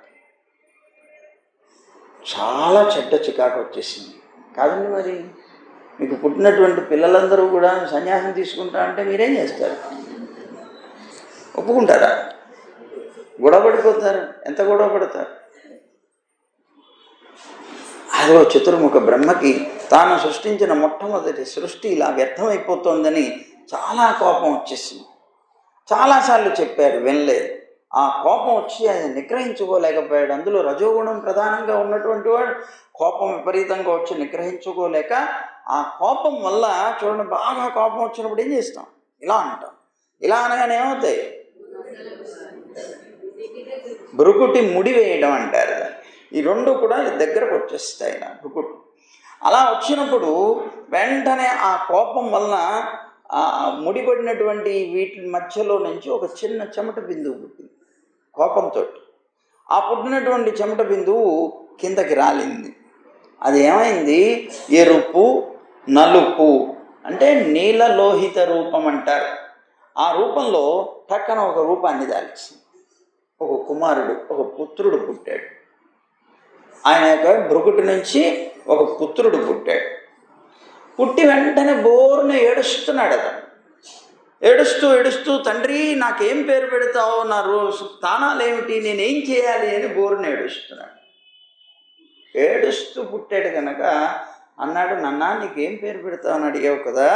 చాలా చెడ్డ చికాకు వచ్చేసింది కాదండి. మరి మీకు పుట్టినటువంటి పిల్లలందరూ కూడా సన్యాసం తీసుకుంటా అంటే మీరేం చేస్తారు? ఒప్పుకుంటారా? గొడవపడిపోతారు. ఎంత గొడవపడతారు? అదో చతుర్ముఖ బ్రహ్మకి తాను సృష్టించిన మొట్టమొదటి సృష్టి ఇలా వ్యర్థమైపోతోందని చాలా కోపం వచ్చేసింది. చాలాసార్లు చెప్పారు, వినలేదు. ఆ కోపం వచ్చి ఆయన నిగ్రహించుకోలేకపోయాడు. అందులో రజోగుణం ప్రధానంగా ఉన్నటువంటి వాడు కోపం విపరీతంగా వచ్చి నిగ్రహించుకోలేక, ఆ కోపం వల్ల చూడండి, బాగా కోపం వచ్చినప్పుడు ఏం చేస్తాం? ఇలా అంటాం. ఇలా అనగానే ఏమవుతాయి? భృకుటి ముడి వేయడం అంటారు. ఈ రెండు కూడా దగ్గరకు వచ్చేస్తాయి ఇలా భృకుటి. అలా వచ్చినప్పుడు వెంటనే ఆ కోపం వలన ఆ ముడిపడినటువంటి వీటి మధ్యలో నుంచి ఒక చిన్న చెమట బిందువు పుట్టింది కోపంతో. ఆ పుట్టినటువంటి చెమట బిందువు కిందకి రాలింది. అది ఏమైంది? ఎరుపు, నలుపు అంటే నీలలోహిత రూపం అంటారు. ఆ రూపంలో పక్కన ఒక రూపాన్ని దాల్చింది. ఒక కుమారుడు, ఒక పుత్రుడు పుట్టాడు. ఆయన యొక్క భృకుటి నుంచి ఒక పుత్రుడు పుట్టాడు. పుట్టి వెంటనే బోరున ఏడుస్తున్నాడు అతను. ఏడుస్తూ ఏడుస్తూ, తండ్రి నాకేం పేరు పెడతావు, నా స్థానాలు ఏమిటి, నేనేం చేయాలి అని బోరున ఏడుస్తున్నాడు. ఏడుస్తూ పుట్టాడు కనుక అన్నాడు, నాన్న నీకేం పేరు పెడతావు అని అడిగావు కదా,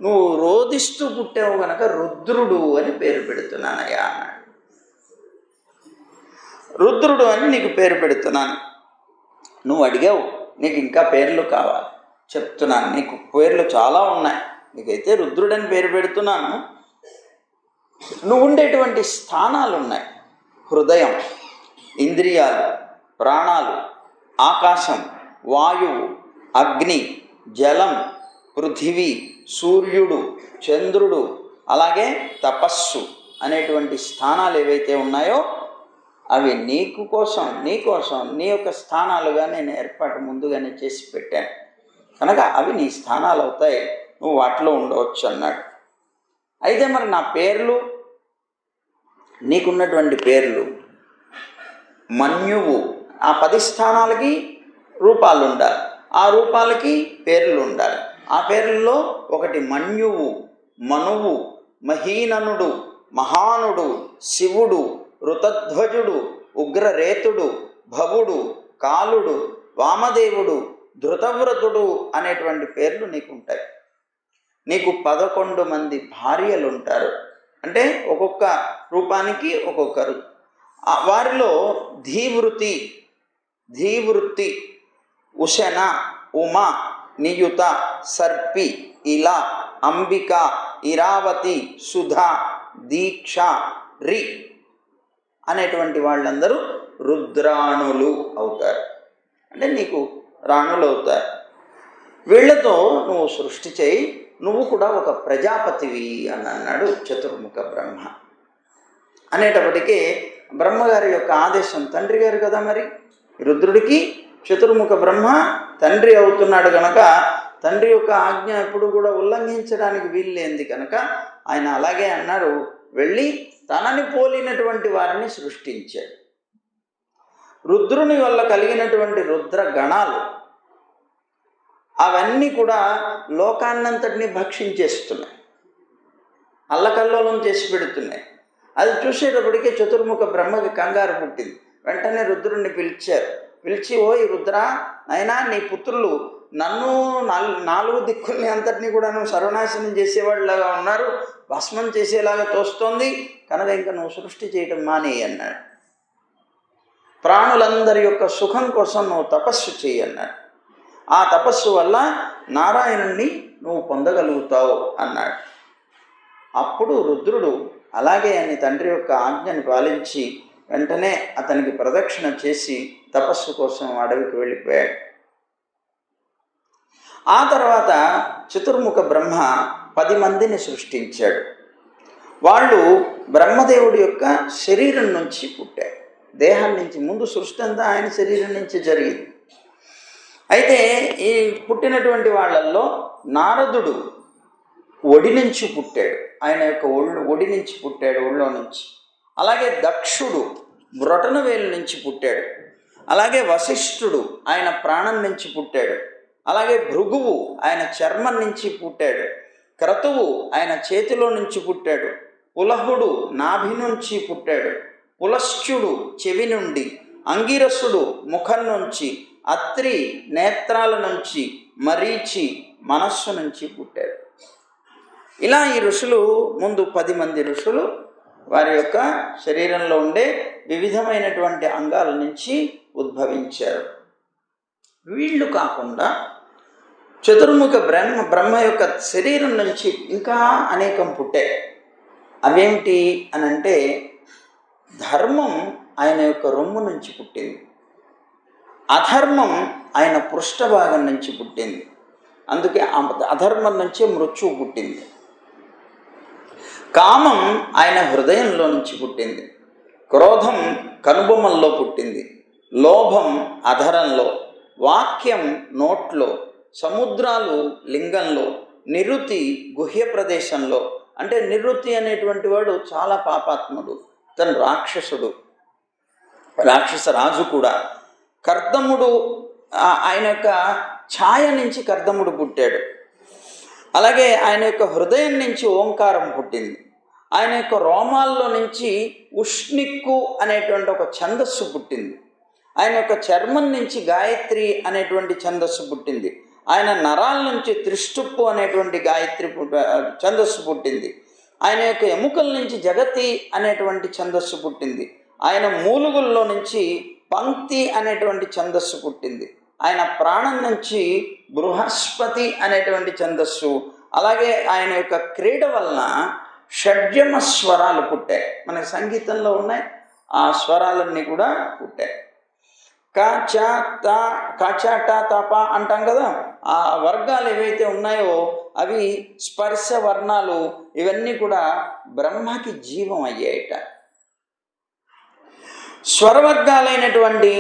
నువ్వు రోదిస్తూ పుట్టావు కనుక రుద్రుడు అని పేరు పెడుతున్నానయ్యా అన్నాడు. రుద్రుడు అని నీకు పేరు పెడుతున్నాను. నువ్వు అడిగావు, నీకు ఇంకా పేర్లు కావాలి, చెప్తున్నాను. నీకు పేర్లు చాలా ఉన్నాయి, నీకైతే రుద్రుడని పేరు పెడుతున్నాను. నువ్వు ఉండేటువంటి స్థానాలు ఉన్నాయి: హృదయం, ఇంద్రియాలు, ప్రాణాలు, ఆకాశం, వాయువు, అగ్ని, జలం, పృథివీ, సూర్యుడు, చంద్రుడు, అలాగే తపస్సు అనేటువంటి స్థానాలు ఏవైతే ఉన్నాయో అవి నీ యొక్క స్థానాలుగా నేను ఏర్పాటు ముందుగానే చేసి పెట్టాను కనుక అవి నీ స్థానాలు అవుతాయి, నువ్వు వాటిలో ఉండవచ్చు అన్నాడు. అయితే మరి నా పేర్లు, నీకున్నటువంటి పేర్లు మన్యువు, ఆ 10 స్థానాలకి రూపాలు ఉండాలి, ఆ రూపాలకి పేర్లు ఉండాలి. ఆ పేర్లలో ఒకటి మన్యువు, మనువు, మహీననుడు, మహానుడు, శివుడు, ఋతధ్వజుడు, ఉగ్రరేతుడు, భవుడు, కాలుడు, వామదేవుడు, ధృతవ్రతుడు అనేటువంటి పేర్లు నీకు ఉంటాయి. నీకు 11 మంది భార్యలు ఉంటారు. అంటే ఒక్కొక్క రూపానికి ఒక్కొక్కరు. వారిలో ధీవృత్తి, ఉశన, ఉమ, నియుత, సర్పి, ఇలా, అంబిక, ఇరావతి, సుధ, దీక్ష, రి అనేటువంటి వాళ్ళందరూ రుద్రాణులు అవుతారు. అంటే నీకు రాణులు అవుతారు. వీళ్లతో నువ్వు సృష్టి చేయి, నువ్వు కూడా ఒక ప్రజాపతివి అని అన్నాడు చతుర్ముఖ బ్రహ్మ. అనేటప్పటికీ బ్రహ్మగారి యొక్క ఆదేశం, తండ్రి గారు కదా, మరి రుద్రుడికి చతుర్ముఖ బ్రహ్మ తండ్రి అవుతున్నాడు కనుక తండ్రి యొక్క ఆజ్ఞ ఎప్పుడు కూడా ఉల్లంఘించడానికి వీల్లేంది కనుక ఆయన అలాగే అన్నాడు. వెళ్ళి తనని పోలినటువంటి వారిని సృష్టించాడు. రుద్రుని వల్ల కలిగినటువంటి రుద్ర గణాలు అవన్నీ కూడా లోకాన్నంతటినీ భక్షించేస్తున్నాయి, అల్లకల్లోలం చేసి పెడుతున్నాయి. అది చూసేటప్పటికే చతుర్ముఖ బ్రహ్మకి కంగారు పుట్టింది. వెంటనే రుద్రుడిని పిలిచి, ఓయ్ రుద్ర, అయినా నీ పుత్రులు నన్ను 4 దిక్కుల్ని అంతటినీ కూడా నువ్వు సర్వనాశనం చేసేవాళ్ళలాగా ఉన్నారు, భస్మం చేసేలాగా తోస్తోంది కనుక ఇంకా నువ్వు సృష్టి చేయటం మానే అన్నాడు. ప్రాణులందరి యొక్క సుఖం కోసం నువ్వు తపస్సు చేయి అన్నాడు. ఆ తపస్సు వల్ల నారాయణుణ్ణి నువ్వు పొందగలుగుతావు అన్నాడు. అప్పుడు రుద్రుడు అలాగే అని తండ్రి యొక్క ఆజ్ఞని పాలించి వెంటనే అతనికి ప్రదక్షిణ చేసి తపస్సు కోసం అడవికి వెళ్ళిపోయాడు. ఆ తర్వాత చతుర్ముఖ బ్రహ్మ 10 మందిని సృష్టించాడు. వాళ్ళు బ్రహ్మదేవుడి యొక్క శరీరం నుంచి పుట్టారు. దేహం నుంచి, ముందు సృష్టి అంతా ఆయన శరీరం నుంచి జరిగింది. అయితే ఈ పుట్టినటువంటి వాళ్ళల్లో నారదుడు ఒడి నుంచి పుట్టాడు, ఆయన యొక్క ఒడి నుంచి పుట్టాడు, ఒళ్ళో నుంచి. అలాగే దక్షుడు బ్రొటన వేలు నుంచి పుట్టాడు. అలాగే వశిష్ఠుడు ఆయన ప్రాణం నుంచి పుట్టాడు. అలాగే భృగువు ఆయన చర్మం నుంచి పుట్టాడు. క్రతువు ఆయన చేతిలో నుంచి పుట్టాడు. పులహుడు నాభి నుంచి పుట్టాడు. పులశ్చుడు చెవి నుండి, అంగిరసుడు ముఖం నుంచి, అత్రి నేత్రాల నుంచి, మరీచి మనస్సు నుంచి పుట్టాడు. ఇలా ఈ ఋషులు ముందు 10 మంది ఋషులు వారి యొక్క శరీరంలో ఉండే వివిధమైనటువంటి అంగాల నుంచి ఉద్భవించారు. వీళ్ళు కాకుండా చతుర్ముఖ బ్రహ్మ యొక్క శరీరం నుంచి ఇంకా అనేకం పుట్టాయి. అవేమిటి అని అంటే, ధర్మం ఆయన యొక్క రొమ్ము నుంచి పుట్టింది, అధర్మం ఆయన పృష్ఠభాగం నుంచి పుట్టింది, అందుకే అధర్మం నుంచి మృత్యువు పుట్టింది. కామం ఆయన హృదయంలో నుంచి పుట్టింది, క్రోధం కనుబొమ్మల్లో పుట్టింది, లోభం అధరంలో, వాక్యం నోట్లో, సముద్రాలు లింగంలో, నిరుతి గుహ్య ప్రదేశంలో. అంటే నిరుతి అనేటువంటి వాడు చాలా పాపాత్ముడు, తను రాక్షసుడు, రాక్షస రాజు కూడా. కర్దముడు ఆయన యొక్క ఛాయ నుంచి కర్దముడు పుట్టాడు. అలాగే ఆయన యొక్క హృదయం నుంచి ఓంకారం పుట్టింది. ఆయన యొక్క రోమాల్లో నుంచి ఉష్ణిక్కు అనేటువంటి ఒక ఛందస్సు పుట్టింది. ఆయన యొక్క చర్మం నుంచి గాయత్రి అనేటువంటి ఛందస్సు పుట్టింది. ఆయన నరాల నుంచి త్రిష్టుప్పు అనేటువంటి గాయత్రి ఛందస్సు పుట్టింది. ఆయన యొక్క ఎముకల నుంచి జగతి అనేటువంటి ఛందస్సు పుట్టింది. ఆయన మూలుగుల్లో నుంచి పంక్తి అనేటువంటి ఛందస్సు పుట్టింది. ఆయన ప్రాణం నుంచి బృహస్పతి అనేటువంటి ఛందస్సు. అలాగే ఆయన యొక్క క్రీడ వలన షడ్జమ స్వరాలు పుట్టాయి. మన సంగీతంలో ఉన్నాయి ఆ స్వరాలన్నీ కూడా పుట్టాయి. క చ త క చ ట త ప అంటాం కదా, ఆ వర్గాలు ఏవైతే ఉన్నాయో అవి స్పర్శ వర్ణాలు, ఇవన్నీ కూడా బ్రహ్మకి జీవం అయ్యాయట. స్వరవర్గాలైనటువంటి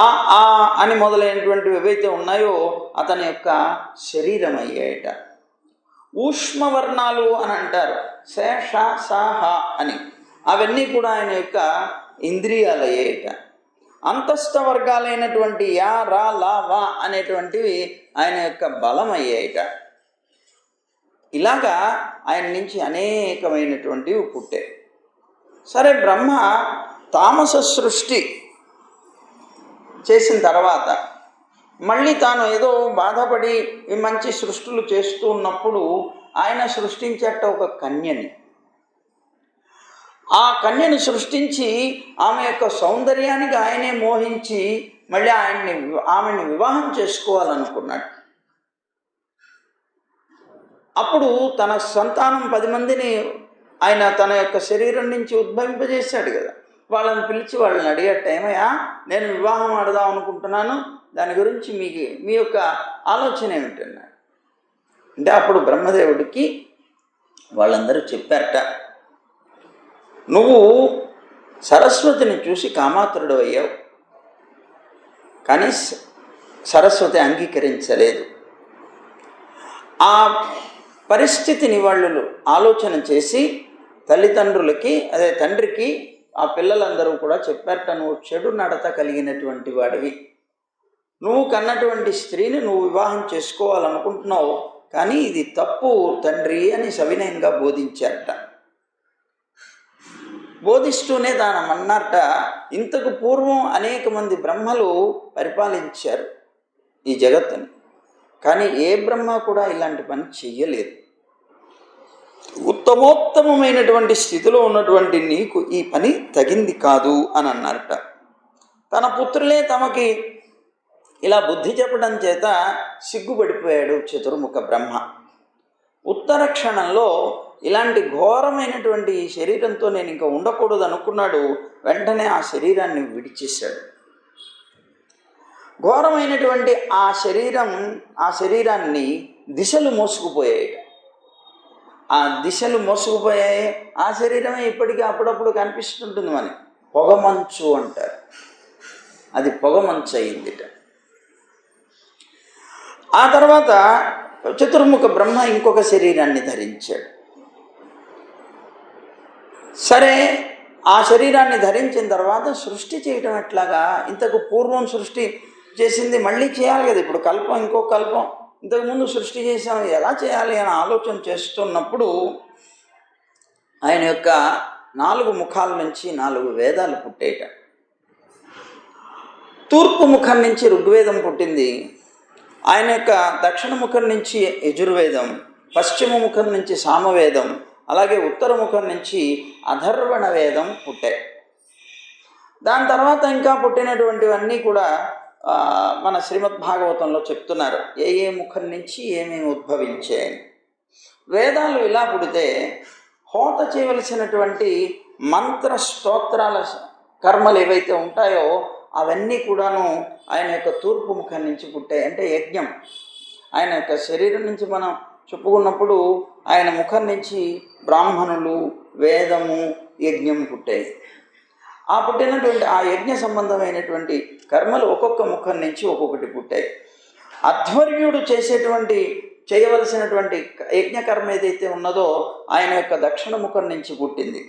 ఆ ఆ అని మొదలైనటువంటివి ఏవైతే ఉన్నాయో అతని యొక్క శరీరం అయ్యాయట. ఊష్మవర్ణాలు అని అంటారు, శేష సాహ అని, అవన్నీ కూడా ఆయన యొక్క ఇంద్రియాలు అయ్యాయట. అంతస్థ వర్గాలైనటువంటి యా రా లా వా అనేటువంటివి ఆయన యొక్క బలం అయ్యాయట. ఇలాగా ఆయన నుంచి అనేకమైనటువంటివి పుట్టాయి. సరే, బ్రహ్మ తామస సృష్టి చేసిన తర్వాత మళ్ళీ తాను ఏదో బాధపడి మంచి సృష్టిలు చేస్తూ ఉన్నప్పుడు ఆయన సృష్టించట ఒక కన్యని. ఆ కన్యను సృష్టించి ఆమె యొక్క సౌందర్యానికి ఆయనే మోహించి మళ్ళీ ఆమెను వివాహం చేసుకోవాలనుకున్నాడు. అప్పుడు తన సంతానం 10 మందిని ఆయన తన యొక్క శరీరం నుంచి ఉద్భవింపజేశాడు కదా. వాళ్ళని పిలిచి వాళ్ళని అడిగేట, ఏమయ్యా నేను వివాహం ఆడదాం అనుకుంటున్నాను, దాని గురించి మీ యొక్క ఆలోచన ఏమిటన్నాడు. అంటే అప్పుడు బ్రహ్మదేవుడికి వాళ్ళందరూ చెప్పారట, నువ్వు సరస్వతిని చూసి కామాతురుడు అయ్యావు, కానీ సరస్వతి అంగీకరించలేదు. ఆ పరిస్థితిని వాళ్ళు ఆలోచన చేసి తల్లిదండ్రులకి, అదే తండ్రికి ఆ పిల్లలందరూ కూడా చెప్పారట, నువ్వు చెడు నడత కలిగినటువంటి వాడివి, నువ్వు కన్నటువంటి స్త్రీని నువ్వు వివాహం చేసుకోవాలనుకుంటున్నావు, కానీ ఇది తప్పు తండ్రి అని సవినయంగా బోధించారట. బోధిస్తూనే దానమన్నారట, ఇంతకు పూర్వం అనేక మంది బ్రహ్మలు పరిపాలించారు ఈ జగత్తుని, కానీ ఏ బ్రహ్మ కూడా ఇలాంటి పని చెయ్యలేదు. ఉత్తమోత్తమైనటువంటి స్థితిలో ఉన్నటువంటి నీకు ఈ పని తగింది కాదు అని అన్నారట. తన పుత్రులే తమకి ఇలా బుద్ధి చెప్పడం చేత సిగ్గుపడిపోయాడు చతుర్ముఖ బ్రహ్మ. ఉత్తర క్షణంలో ఇలాంటి ఘోరమైనటువంటి శరీరంతో నేను ఇంకా ఉండకూడదు అనుకున్నాడు. వెంటనే ఆ శరీరాన్ని విడిచేశాడు. ఘోరమైనటువంటి ఆ శరీరాన్ని దిశలు మోసుకుపోయాయి. ఆ దిశలు మోసుకుపోయాయి. ఆ శరీరమే ఇప్పటికీ అప్పుడప్పుడు కనిపిస్తుంటుంది. మన పొగమంచు అంటారు, అది పొగమంచు అయిందిట. ఆ తర్వాత చతుర్ముఖ బ్రహ్మ ఇంకొక శరీరాన్ని ధరించాడు. సరే, ఆ శరీరాన్ని ధరించిన తర్వాత సృష్టి చేయటం ఎట్లాగా? ఇంతకు పూర్వం సృష్టి చేసింది మళ్ళీ చేయాలి కదా, ఇప్పుడు కల్పం ఇంకో కల్పం, ఇంతకుముందు సృష్టి చేసాం, ఎలా చేయాలి అని ఆలోచన చేస్తున్నప్పుడు ఆయన యొక్క 4 ముఖాల నుంచి 4 వేదాలు పుట్టేట. తూర్పు ముఖం నుంచి ఋగ్వేదం పుట్టింది. ఆయన యొక్క దక్షిణ ముఖం నుంచి యజుర్వేదం, పశ్చిమ ముఖం నుంచి సామవేదం, అలాగే ఉత్తర ముఖం నుంచి అధర్వణ వేదం పుట్టాయి. దాని తర్వాత ఇంకా పుట్టినటువంటివన్నీ కూడా మన శ్రీమద్ భాగవతంలో చెప్తున్నారు, ఏ ముఖం నుంచి ఏమేమి ఉద్భవించాయని. వేదాలు ఇలా పుడితే హోత చేయవలసినటువంటి మంత్ర స్తోత్రాల కర్మలు ఏవైతే ఉంటాయో అవన్నీ కూడాను ఆయన యొక్క తూర్పు ముఖం నుంచి పుట్టాయి. అంటే యజ్ఞం, ఆయన యొక్క శరీరం నుంచి మనం చెప్పుకున్నప్పుడు ఆయన ముఖం నుంచి బ్రాహ్మణులు, వేదము, యజ్ఞం పుట్టాయి. ఆ పుట్టినటువంటి ఆ యజ్ఞ సంబంధమైనటువంటి కర్మలు ఒక్కొక్క ముఖం నుంచి ఒక్కొక్కటి పుట్టాయి. అధ్వర్యుడు చేయవలసినటువంటి యజ్ఞకర్మ ఏదైతే ఉన్నదో ఆయన యొక్క దక్షిణ ముఖం నుంచి పుట్టింది.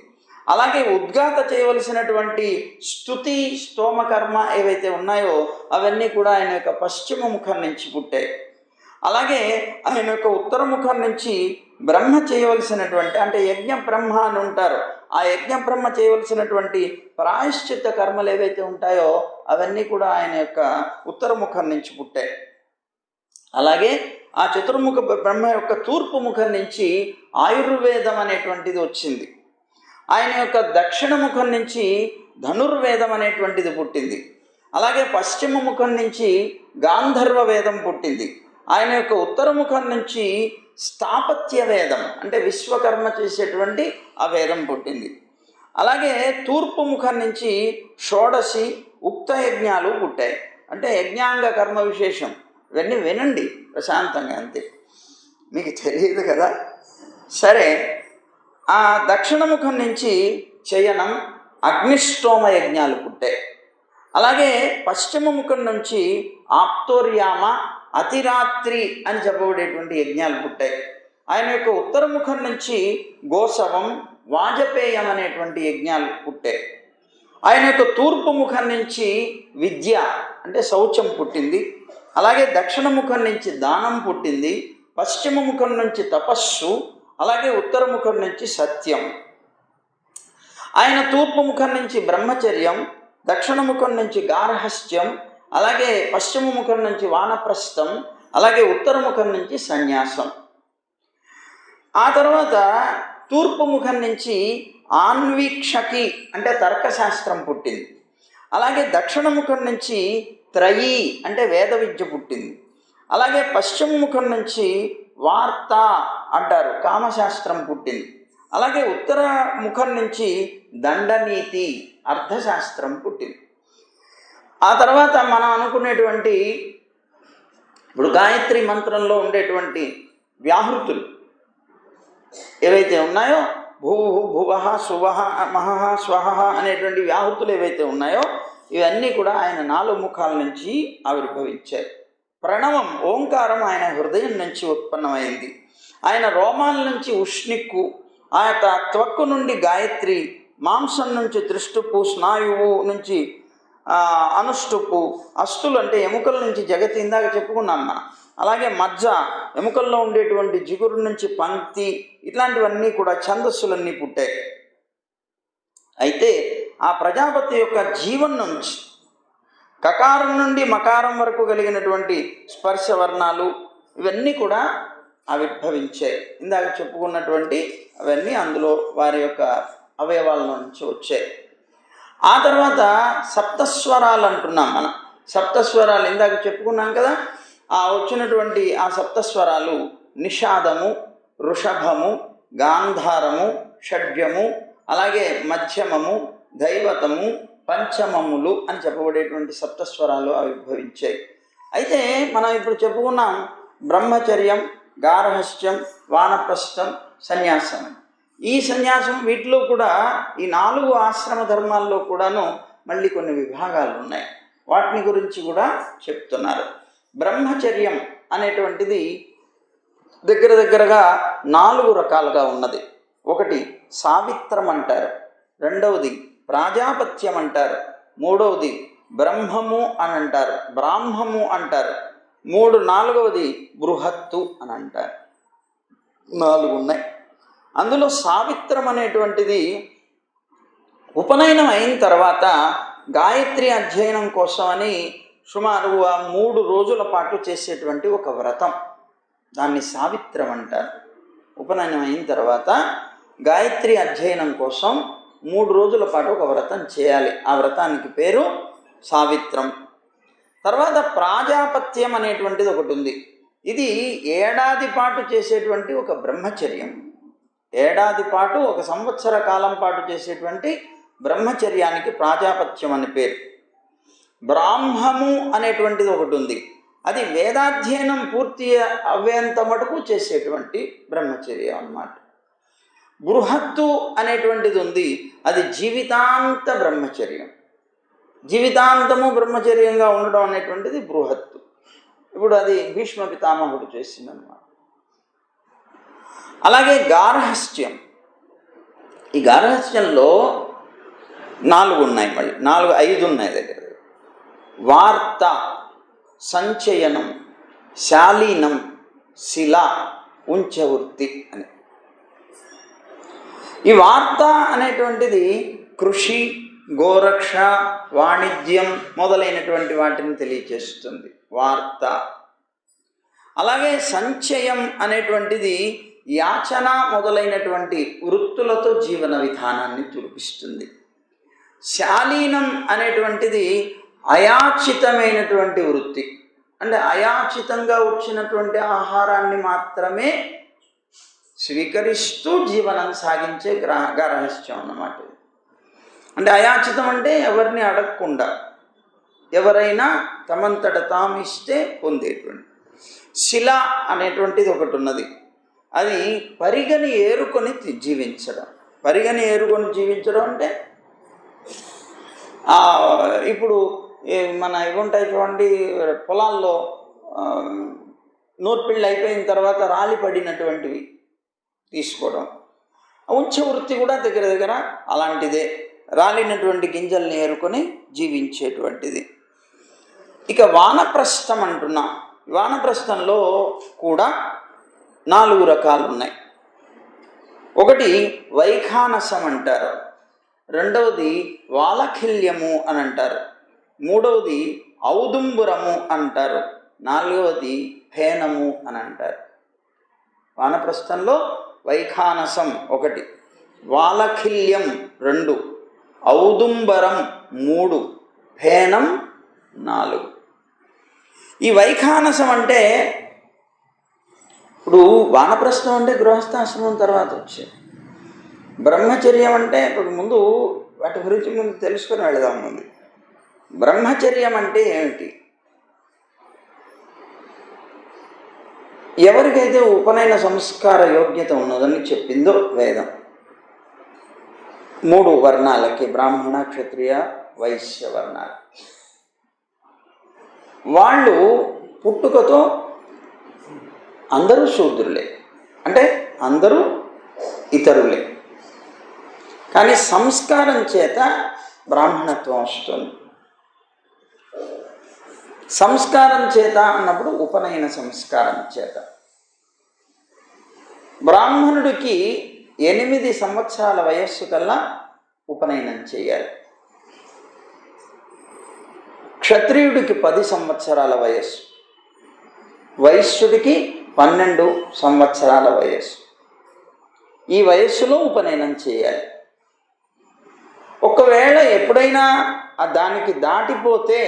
అలాగే ఉద్గాత చేయవలసినటువంటి స్తుతి స్తోమకర్మ ఏవైతే ఉన్నాయో అవన్నీ కూడా ఆయన యొక్క పశ్చిమ ముఖం నుంచి పుట్టాయి. అలాగే ఆయన యొక్క ఉత్తర ముఖం నుంచి బ్రహ్మ చేయవలసినటువంటి, అంటే యజ్ఞ బ్రహ్మ అని ఉంటారు, ఆ యజ్ఞ బ్రహ్మ చేయవలసినటువంటి ప్రాయశ్చిత్త కర్మలు ఏవైతే ఉంటాయో అవన్నీ కూడా ఆయన యొక్క ఉత్తర ముఖం నుంచి పుట్టాయి. అలాగే ఆ చతుర్ముఖ బ్రహ్మ యొక్క తూర్పు ముఖం నుంచి ఆయుర్వేదం అనేటువంటిది వచ్చింది. ఆయన యొక్క దక్షిణ ముఖం నుంచి ధనుర్వేదం అనేటువంటిది పుట్టింది. అలాగే పశ్చిమ ముఖం నుంచి గాంధర్వ వేదం పుట్టింది. ఆయన యొక్క ఉత్తర ముఖం నుంచి స్థాపత్య వేదం, అంటే విశ్వకర్మ చేసేటువంటి ఆ వేదం పుట్టింది. అలాగే తూర్పు ముఖం నుంచి షోడశి ఉక్త యజ్ఞాలు పుట్టాయి. అంటే యజ్ఞాంగ కర్మ విశేషం. ఇవన్నీ వినండి ప్రశాంతంగా, అంతే, మీకు తెలియదు కదా. సరే, ఆ దక్షిణముఖం నుంచి చయనం అగ్నిష్టోమ యజ్ఞాలు పుట్టాయి. అలాగే పశ్చిమ ముఖం నుంచి ఆప్తోర్యామ అతిరాత్రి అని చెప్పబడేటువంటి యజ్ఞాలు పుట్టాయి. ఆయన యొక్క ఉత్తర ముఖం నుంచి గోసవం వాజపేయం అనేటువంటి యజ్ఞాలు పుట్టాయి. ఆయన యొక్క తూర్పు ముఖం నుంచి విద్య అంటే శౌచం పుట్టింది. అలాగే దక్షిణ ముఖం నుంచి దానం పుట్టింది. పశ్చిమ ముఖం నుంచి తపస్సు, అలాగే ఉత్తర ముఖం నుంచి సత్యం. ఆయన తూర్పు ముఖం నుంచి బ్రహ్మచర్యం, దక్షిణ ముఖం నుంచి గార్హస్థ్యం, అలాగే పశ్చిమ ముఖం నుంచి వానప్రస్థం, అలాగే ఉత్తర ముఖం నుంచి సన్యాసం. ఆ తర్వాత తూర్పు ముఖం నుంచి ఆన్వీక్షకి అంటే తర్కశాస్త్రం పుట్టింది. అలాగే దక్షిణ ముఖం నుంచి త్రయీ అంటే వేద విద్య పుట్టింది. అలాగే పశ్చిమ ముఖం నుంచి వార్త అంటారు కామశాస్త్రం పుట్టింది. అలాగే ఉత్తర ముఖం నుంచి దండనీతి అర్థశాస్త్రం పుట్టింది. ఆ తర్వాత మనం అనుకునేటువంటి ఇప్పుడు గాయత్రి మంత్రంలో ఉండేటువంటి వ్యాహృతులు ఏవైతే ఉన్నాయో భూ భువః శువః మహః స్వహః అనేటువంటి వ్యాహృతులు ఏవైతే ఉన్నాయో ఇవన్నీ కూడా ఆయన 4 ముఖాల నుంచి ఆవిర్భవించాయి. ప్రణవం ఓంకారం ఆయన హృదయం నుంచి ఉత్పన్నమైంది. ఆయన రోమాల నుంచి ఉష్ణిక్కు, ఆ యొక్క త్వక్కు నుండి గాయత్రి, మాంసం నుంచి త్రిష్టుపు, స్నాయువు నుంచి అనుష్టుపు, అస్తులు అంటే ఎముకల నుంచి జగతి, ఇందాక చెప్పుకున్నాం మనం. అలాగే మజ్జ ఎముకల్లో ఉండేటువంటి జిగురు నుంచి పంక్తి, ఇట్లాంటివన్నీ కూడా ఛందస్సులన్నీ పుట్టాయి. అయితే ఆ ప్రజాపతి యొక్క జీవం నుంచి కకారం నుండి మకారం వరకు కలిగినటువంటి స్పర్శ వర్ణాలు ఇవన్నీ కూడా ఆవిర్భవించాయి. ఇందాక చెప్పుకున్నటువంటి అవన్నీ అందులో వారి యొక్క అవయవాల నుంచి వచ్చాయి. ఆ తర్వాత సప్తస్వరాలు అంటున్నాం మనం. సప్తస్వరాలు ఇందాక చెప్పుకున్నాం కదా. ఆ వచ్చినటువంటి ఆ సప్తస్వరాలు నిషాదము, వృషభము, గాంధారము, షడ్జము, అలాగే మధ్యమము, దైవతము, పంచమములు అని చెప్పబడేటువంటి సప్తస్వరాలు ఆవిర్భవించాయి. అయితే మనం ఇప్పుడు చెప్పుకున్నాం బ్రహ్మచర్యం, గార్హస్థ్యం, వానప్రస్థం, సన్యాసం. ఈ సన్యాసం వీటిలో కూడా ఈ 4 ఆశ్రమ ధర్మాల్లో కూడాను మళ్ళీ కొన్ని విభాగాలు ఉన్నాయి. వాటిని గురించి కూడా చెప్తున్నారు. బ్రహ్మచర్యం అనేటువంటిది దగ్గరగా 4 రకాలుగా ఉన్నది. ఒకటి సావిత్రం అంటారు, రెండవది ప్రాజాపత్యం అంటారు, మూడవది బ్రహ్మము అని అంటారు, బ్రాహ్మము అంటారు, నాలుగవది బృహత్తు అని అంటారు. 4 ఉన్నాయి. అందులో సావిత్రం అనేటువంటిది ఉపనయనం అయిన తర్వాత గాయత్రి అధ్యయనం కోసమని సుమారు 3 రోజుల పాటు చేసేటువంటి ఒక వ్రతం, దాన్ని సావిత్రం అంటారు. ఉపనయనం అయిన తర్వాత గాయత్రి అధ్యయనం కోసం 3 రోజుల పాటు ఒక వ్రతం చేయాలి. ఆ వ్రతానికి పేరు సావిత్రం. తర్వాత ప్రాజాపత్యం అనేటువంటిది ఒకటి ఉంది. ఇది ఏడాది పాటు చేసేటువంటి ఒక బ్రహ్మచర్యం. ఏడాది పాటు 1 సంవత్సర కాలం పాటు చేసేటువంటి బ్రహ్మచర్యానికి ప్రాజాపత్యం అని పేరు. బ్రాహ్మము అనేటువంటిది ఒకటి ఉంది. అది వేదాధ్యయనం పూర్తి అవ్వేంత మటుకు చేసేటువంటి బ్రహ్మచర్యం అన్నమాట. బృహత్తు అనేటువంటిది ఉంది. అది జీవితాంత బ్రహ్మచర్యం. జీవితాంతము బ్రహ్మచర్యంగా ఉండడం అనేటువంటిది బృహత్తు. ఇప్పుడు అది భీష్మ పితామహుడు చేసిందన్నమాట. అలాగే గార్హస్థ్యం. ఈ గార్హస్థ్యంలో 4 ఉన్నాయి, మళ్ళీ 5 ఉన్నాయి దగ్గర. వార్త, సంచయనం, శాలీనం, శిల, ఉంచవృత్తి అని. ఈ వార్త అనేటువంటిది కృషి, గోరక్ష, వాణిజ్యం మొదలైనటువంటి వాటిని తెలియజేస్తుంది వార్త. అలాగే సంచయం అనేటువంటిది యాచన మొదలైనటువంటి వృత్తులతో జీవన విధానాన్ని చూపిస్తుంది. శాలీనం అనేటువంటిది అయాచితమైనటువంటి వృత్తి, అంటే అయాచితంగా వచ్చినటువంటి ఆహారాన్ని మాత్రమే స్వీకరిస్తూ జీవనం సాగించే గార్హస్థ్యం అన్నమాట. అంటే అయాచితం అంటే ఎవరిని అడగకుండా, ఎవరైనా తమంతట తాము ఇస్తే పొందేటువంటి. శిల అనేటువంటిది ఒకటి ఉన్నది, అది పరిగని ఏరుకొని జీవించడం. పరిగని ఏరుకొని జీవించడం అంటే ఇప్పుడు మన ఇవి ఉంటాయి చూడండి, పొలాల్లో నూర్పిళ్ళు అయిపోయిన తర్వాత రాలి పడినటువంటివి తీసుకోవడం. ఉంచే వృత్తి కూడా దగ్గర దగ్గర అలాంటిదే, రాలినటువంటి గింజల్ని ఏరుకొని జీవించేటువంటిది. ఇక వానప్రస్థం అంటున్నాం. వానప్రస్థంలో కూడా 4 రకాలు ఉన్నాయి. ఒకటి వైఖానసం అంటారు, రెండవది వాలఖిల్యము అని అంటారు, మూడవది ఔదుంబురము అంటారు, నాలుగవది ఫేనము అని అంటారు. వానప్రస్థంలో వైఖానసం 1, వాలఖిల్యం 2, ఔదుంబరం 3, ఫేనం 4. ఈ వైఖానసం అంటే ఇప్పుడు వానప్రస్థం అంటే గృహస్థాశ్రమం తర్వాత వచ్చేది. బ్రహ్మచర్యం అంటే ఇప్పుడు ముందు వాటి గురించి ముందు తెలుసుకొని వెళదాం. ముందు బ్రహ్మచర్యం అంటే ఏమిటి? ఎవరికైతే ఉపనయన సంస్కార యోగ్యత ఉన్నదని చెప్పిందో వేదం, 3 వర్ణాలకి, బ్రాహ్మణ, క్షత్రియ, వైశ్య వర్ణాలు, వాళ్ళు పుట్టుకతో అందరూ శూద్రులే, అంటే అందరూ ఇతరులే. కానీ సంస్కారం చేత బ్రాహ్మణత్వం వస్తుంది. సంస్కారం చేత అన్నప్పుడు ఉపనయన సంస్కారం చేత. బ్రాహ్మణుడికి 8 సంవత్సరాల వయస్సు కల్లా ఉపనయనం చేయాలి. క్షత్రియుడికి 10 సంవత్సరాల వయస్సు, వైశ్యుడికి 12 సంవత్సరాల వయస్సు. ఈ వయస్సులో ఉపనయనం చేయాలి. ఒకవేళ ఎప్పుడైనా దానికి దాటిపోతే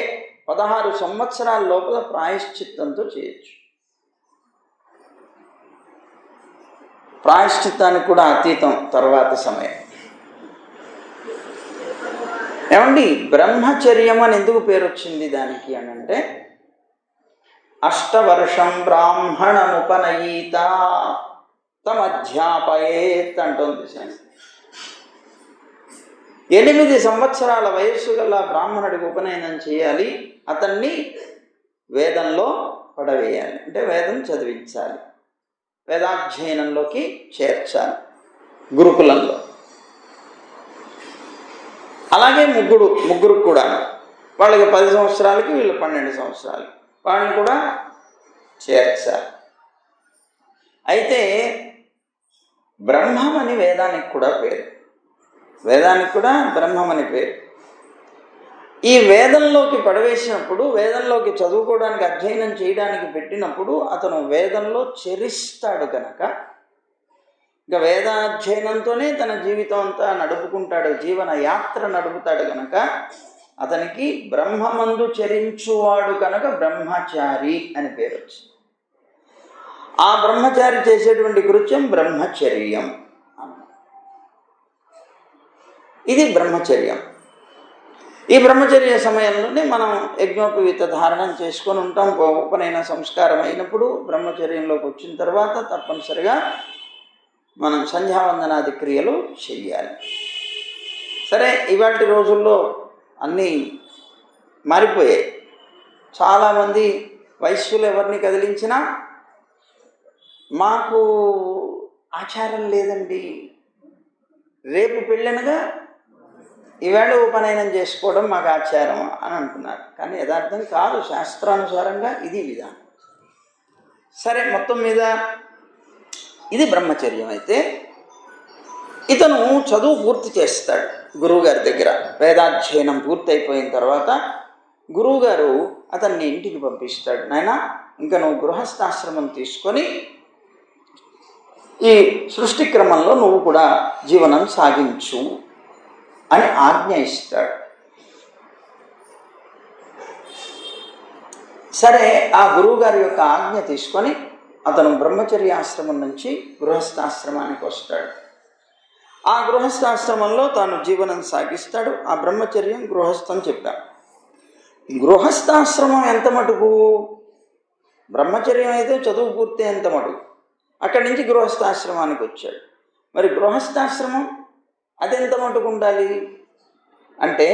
16 సంవత్సరాల లోపల ప్రాయశ్చిత్తంతో చేయొచ్చు. ప్రాయశ్చిత్తానికి కూడా అతీతం తర్వాతి సమయం. ఏమండి, బ్రహ్మచర్యం అని ఎందుకు పేరు వచ్చింది దానికి అని అంటే, 8 వర్షం బ్రాహ్మణముపనయీత తమధ్యాపయేత్ అంటోంది శాస్త్రం. 8 సంవత్సరాల వయస్సు గల బ్రాహ్మణుడికి ఉపనయనం చేయాలి, అతన్ని వేదంలో పడవేయాలి, అంటే వేదం చదివించాలి, వేదాధ్యయనంలోకి చేర్చాలి గురుకులంలో. అలాగే ముగ్గురు కూడా, వాళ్ళకి 10 సంవత్సరాలకి, వీళ్ళు 12 సంవత్సరాలు, వాళ్ళని కూడా చేర్చాలి. అయితే బ్రహ్మం అని వేదానికి కూడా పేరు, వేదానికి కూడా బ్రహ్మం అని పేరు. ఈ వేదంలోకి పడవేసినప్పుడు, వేదంలోకి చదువుకోవడానికి, అధ్యయనం చేయడానికి పెట్టినప్పుడు అతను వేదంలో చరిస్తాడు కనుక, ఇక వేదాధ్యయనంతోనే తన జీవితం అంతా నడుపుకుంటాడు, జీవన యాత్ర నడుపుతాడు కనుక అతనికి బ్రహ్మమందు చరించువాడు కనుక బ్రహ్మచారి అని పేరు వచ్చింది. ఆ బ్రహ్మచారి చేసేటువంటి కృత్యం బ్రహ్మచర్యం అన్న. ఇది బ్రహ్మచర్యం. ఈ బ్రహ్మచర్య సమయంలోనే మనం యజ్ఞోపవీత ధారణం చేసుకొని ఉంటాం. ఉపనయన సంస్కారం అయినప్పుడు బ్రహ్మచర్యంలోకి వచ్చిన తర్వాత తప్పనిసరిగా మనం సంధ్యావందనాది క్రియలు చెయ్యాలి. సరే, ఇవాటి రోజుల్లో అన్నీ మారిపోయాయి. చాలామంది వైశ్యులు ఎవరిని కదిలించినా మాకు ఆచారం లేదండి, రేపు పెళ్ళనగా ఈవేళ ఉపనయనం చేసుకోవడం మాకు ఆచారం అని అంటున్నారు. కానీ యథార్థం కాదు, శాస్త్రానుసారంగా ఇది విధానం. సరే, మొత్తం మీద ఇది బ్రహ్మచర్యం. అయితే ఇతను చదువు పూర్తి చేస్తాడు గురువుగారి దగ్గర. వేదాధ్యయనం పూర్తి అయిపోయిన తర్వాత గురువుగారు అతన్ని ఇంటికి పంపిస్తాడు. నాయనా, ఇంకా నువ్వు గృహస్థాశ్రమం తీసుకొని ఈ సృష్టి క్రమంలో నువ్వు కూడా జీవనం సాగించు అని ఆజ్ఞ ఇస్తాడు. సరే, ఆ గురువుగారి యొక్క ఆజ్ఞ తీసుకొని అతను బ్రహ్మచర్యాశ్రమం నుంచి గృహస్థాశ్రమానికి వస్తాడు. ఆ గృహస్థాశ్రమంలో తాను జీవనం సాగిస్తాడు. ఆ బ్రహ్మచర్యం గృహస్థం చెప్పాడు. గృహస్థాశ్రమం ఎంత మటుకు? బ్రహ్మచర్యం అయితే చదువు పూర్తి ఎంత మటుకు, అక్కడి నుంచి గృహస్థాశ్రమానికి వచ్చాడు. మరి గృహస్థాశ్రమం అదెంత మటుకు ఉండాలి అంటే,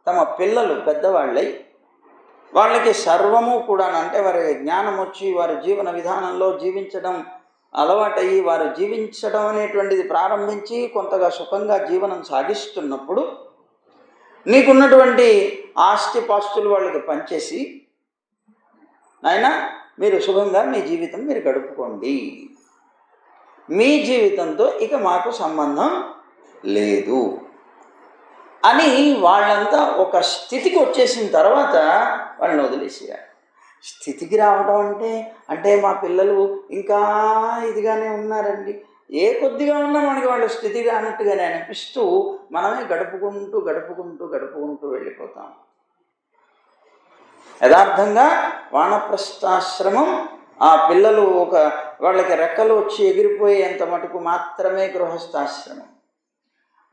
తమ పిల్లలు పెద్దవాళ్ళై వాళ్ళకి సర్వము కూడా, అంటే వారి జ్ఞానం వచ్చి వారి జీవన విధానంలో జీవించడం అలవాటయ్యి వారు జీవించడం అనేటువంటిది ప్రారంభించి కొంతగా సుఖంగా జీవనం సాగిస్తున్నప్పుడు నీకున్నటువంటి ఆస్తిపాస్తులు వాళ్ళకి పంచేసి, నాయనా మీరు సుఖంగా మీ జీవితం మీరు గడుపుకోండి, మీ జీవితంతో ఇక మాకు సంబంధం లేదు అని వాళ్ళంతా ఒక స్థితికి వచ్చేసిన తర్వాత వాళ్ళని వదిలేసేయాలి. స్థితికి రావడం అంటే మా పిల్లలు ఇంకా ఇదిగానే ఉన్నారండి, ఏ కొద్దిగా ఉన్నా మనకి వాళ్ళు స్థితిగా అన్నట్టుగానే అనిపిస్తూ మనమే గడుపుకుంటూ వెళ్ళిపోతాం. యథార్థంగా వానప్రస్థాశ్రమం ఆ పిల్లలు వాళ్ళకి రెక్కలు వచ్చి ఎగిరిపోయేంత మటుకు మాత్రమే గృహస్థాశ్రమం.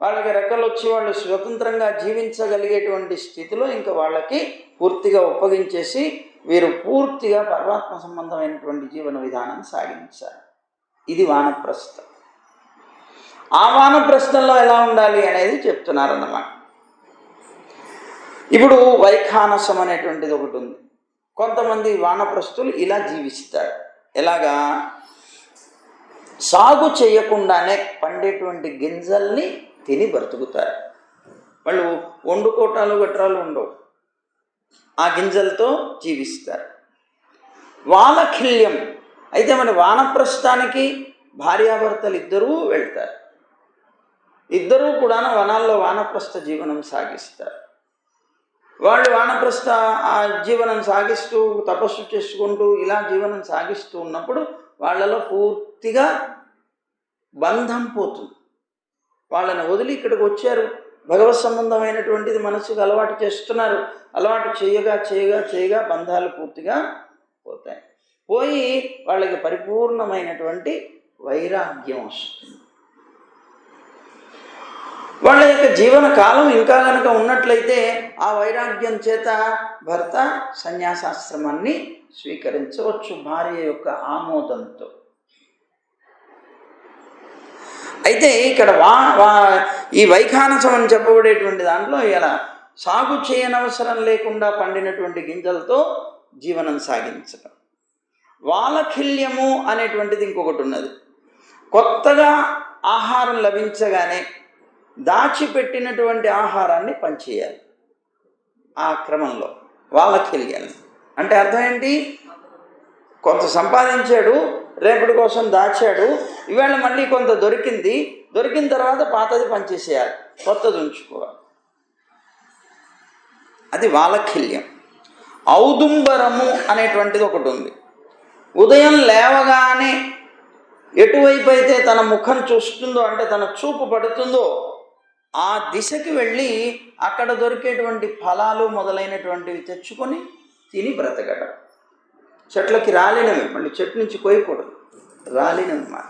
వాళ్ళకి రెక్కలు వచ్చి వాళ్ళు స్వతంత్రంగా జీవించగలిగేటువంటి స్థితిలో ఇంకా వాళ్ళకి పూర్తిగా ఒప్పగించేసి వీరు పూర్తిగా పరమాత్మ సంబంధమైనటువంటి జీవన విధానం సాగించారు. ఇది వానప్రస్థం. ఆ వానప్రస్థంలో ఎలా ఉండాలి అనేది చెప్తున్నారన్నమాట. ఇప్పుడు వైఖానసం అనేటువంటిది ఒకటి ఉంది. కొంతమంది వానప్రస్థులు ఇలా జీవిస్తారు. ఎలాగా? సాగు చేయకుండానే పండేటువంటి గింజల్ని తిని బ్రతుకుతారు. వాళ్ళు వండుకోటాలు గట్రాలు ఉండవు, ఆ గింజలతో జీవిస్తారు. వాలఖిల్యం అయితే మన వానప్రస్థానికి భార్యాభర్తలు ఇద్దరూ వెళ్తారు. ఇద్దరూ కూడా వనాల్లో వానప్రస్థ జీవనం సాగిస్తారు. వాళ్ళు వానప్రస్థ జీవనం సాగిస్తూ తపస్సు చేసుకుంటూ ఇలా జీవనం సాగిస్తూ ఉన్నప్పుడు వాళ్ళలో పూర్తిగా బంధం పోతుంది. వాళ్ళని వదిలి ఇక్కడికి వచ్చారు, భగవత్ సంబంధమైనటువంటిది మనసుకు అలవాటు చేస్తున్నారు. అలవాటు చేయగా బంధాలు పూర్తిగా పోతాయి. పోయి వాళ్ళకి పరిపూర్ణమైనటువంటి వైరాగ్యం వస్తుంది. వాళ్ళ యొక్క జీవన కాలం ఇంకా కనుక ఉన్నట్లయితే ఆ వైరాగ్యం చేత భర్త సన్యాసాశ్రమాన్ని స్వీకరించవచ్చు భార్య యొక్క ఆమోదంతో. అయితే ఇక్కడ ఈ వైఖానసం అని చెప్పబడేటువంటి దాంట్లో ఇలా సాగు చేయనవసరం లేకుండా పండినటువంటి గింజలతో జీవనం సాగించడం. వాలఖిల్యము అనేటువంటిది ఇంకొకటి ఉన్నది. కొత్తగా ఆహారం లభించగానే దాచిపెట్టినటువంటి ఆహారాన్ని పంచేయాలి. ఆ క్రమంలో వాలఖిల్యాన్ని అంటే అర్థం ఏంటి? కొంత సంపాదించాడు, రేపటి కోసం దాచాడు, ఇవాళ మళ్ళీ కొంత దొరికిన తర్వాత పాతది పనిచేసేయాలి, కొత్తది ఉంచుకోవాలి. అది వాలఖిల్యం. ఔదుంబరము అనేటువంటిది ఒకటి ఉంది. ఉదయం లేవగానే ఎటువైపు అయితే తన ముఖం చూస్తుందో, అంటే తన చూపు పడుతుందో ఆ దిశకి వెళ్ళి అక్కడ దొరికేటువంటి ఫలాలు మొదలైనటువంటివి తెచ్చుకొని తిని బ్రతకడం. చెట్లకి రాలినవి, మళ్ళీ చెట్టు నుంచి కోయకూడదు, రాలినవి మాట.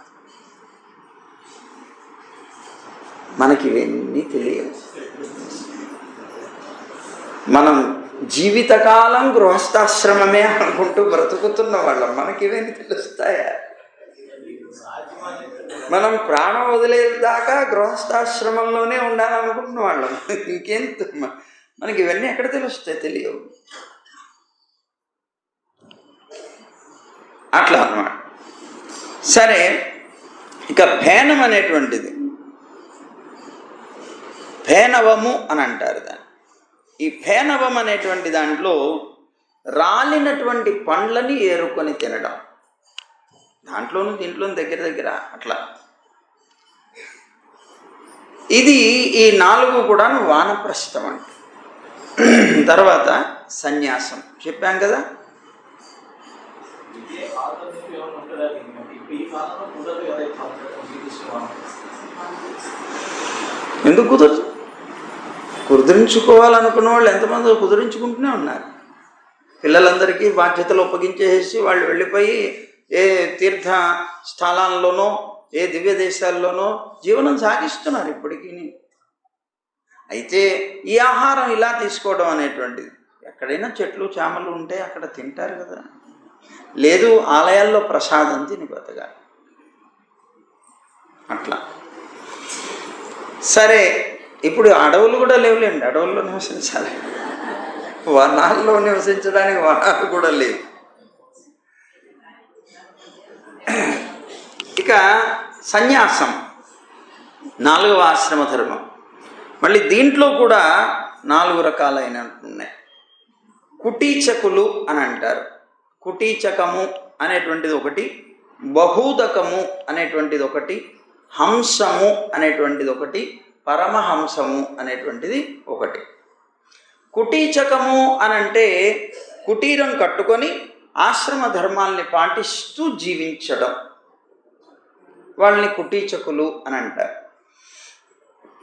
మనకి ఇవన్నీ తెలియదు. మనం జీవితకాలం గృహస్థాశ్రమమే అనుకుంటూ బ్రతుకుతున్న వాళ్ళం, మనకి ఇవన్నీ తెలుస్తాయా? మనం ప్రాణం వదిలేదాకా గృహస్థాశ్రమంలోనే ఉండాలనుకుంటున్న వాళ్ళం. ఇంకెంత మనకి ఇవన్నీ ఎక్కడ తెలుస్తాయి? తెలియవు. అట్లా అన్నమాట. సరే, ఇక భేనం అనేటువంటిది ఫేనవము అని అంటారు దాన్ని. ఈ ఫేనవం అనేటువంటి దాంట్లో రాలినటువంటి పండ్లని ఏరుకొని తినడం, దాంట్లోనూ దీంట్లోనూ దగ్గర దగ్గర అట్లా. ఇది ఈ 4 కూడా వానప్రస్థం అంట. తర్వాత సన్యాసం చెప్పాం కదా. ఎందుకు కుదరదు? కుదిరించుకోవాలనుకున్న వాళ్ళు ఎంతమంది కుదిరించుకుంటూనే ఉన్నారు. పిల్లలందరికీ బాధ్యతలు ఒప్పగించేసి వాళ్ళు వెళ్ళిపోయి ఏ తీర్థ స్థలాల్లోనో ఏ దివ్య దేశాల్లోనో జీవనం సాగిస్తున్నారు ఇప్పటికీ. అయితే ఈ ఆహారం ఇలా తీసుకోవడం అనేటువంటిది, ఎక్కడైనా చెట్లు చామలు ఉంటే అక్కడ తింటారు కదా, లేదు ఆలయాల్లో ప్రసాదం తిని బతకాలి అట్లా. సరే, ఇప్పుడు అడవులు కూడా లేవులేండి, అడవుల్లో నివసించాలి. వనాల్లో నివసించడానికి వనాలు కూడా లేవు. ఇక సన్యాసం 4వ ఆశ్రమ ధర్మం. మళ్ళీ దీంట్లో కూడా 4 రకాలైన ఉన్నాయి. కుటీచకులు అని అంటారు. కుటీచకము అనేటువంటిది ఒకటి, బహూదకము అనేటువంటిది ఒకటి, హంసము అనేటువంటిది ఒకటి, పరమహంసము అనేటువంటిది ఒకటి. కుటీచకము అనంటే కుటీరం కట్టుకొని ఆశ్రమ ధర్మాల్ని పాటిస్తూ జీవించడం, వాళ్ళని కుటీచకులు అని అంటారు.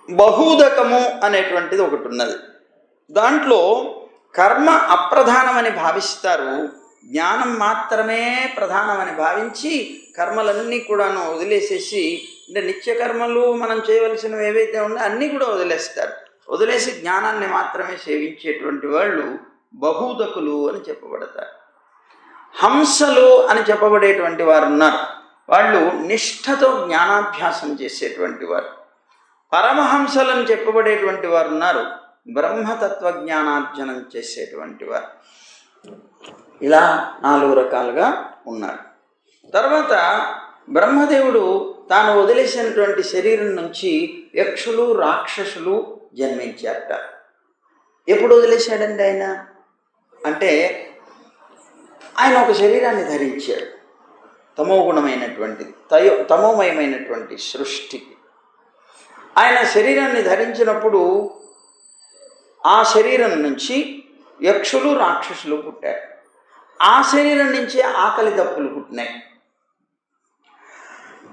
బహూదకము అనేటువంటిది ఒకటి ఉన్నది. దాంట్లో కర్మ అప్రధానమని భావిస్తారు, జ్ఞానం మాత్రమే ప్రధానమని భావించి కర్మలన్నీ కూడాను వదిలేసేసి, అంటే నిత్యకర్మలు మనం చేయవలసినవి ఏవైతే ఉన్నాయో అన్నీ కూడా వదిలేస్తారు. వదిలేసి జ్ఞానాన్ని మాత్రమే సేవించేటువంటి వాళ్ళు బహూదకులు అని చెప్పబడతారు. హంసలు అని చెప్పబడేటువంటి వారు ఉన్నారు, వాళ్ళు నిష్ఠతో జ్ఞానాభ్యాసం చేసేటువంటి వారు. పరమహంసలని చెప్పబడేటువంటి వారు ఉన్నారు, బ్రహ్మతత్వ జ్ఞానార్జనం చేసేటువంటి వారు. ఇలా 4 రకాలుగా ఉన్నారు. తర్వాత బ్రహ్మదేవుడు తాను వదిలేసినటువంటి శరీరం నుంచి యక్షులు రాక్షసులు జన్మించారట. ఎప్పుడు వదిలేశాడండి ఆయన అంటే, ఆయన ఒక శరీరాన్ని ధరించాడు, తమోగుణమైనటువంటిది, తమోమయమైనటువంటి సృష్టికి. ఆయన శరీరాన్ని ధరించినప్పుడు ఆ శరీరం నుంచి యక్షులు రాక్షసులు పుట్టారు. ఆ శరీరం నుంచే ఆకలి దప్పులు పుట్టినాయి.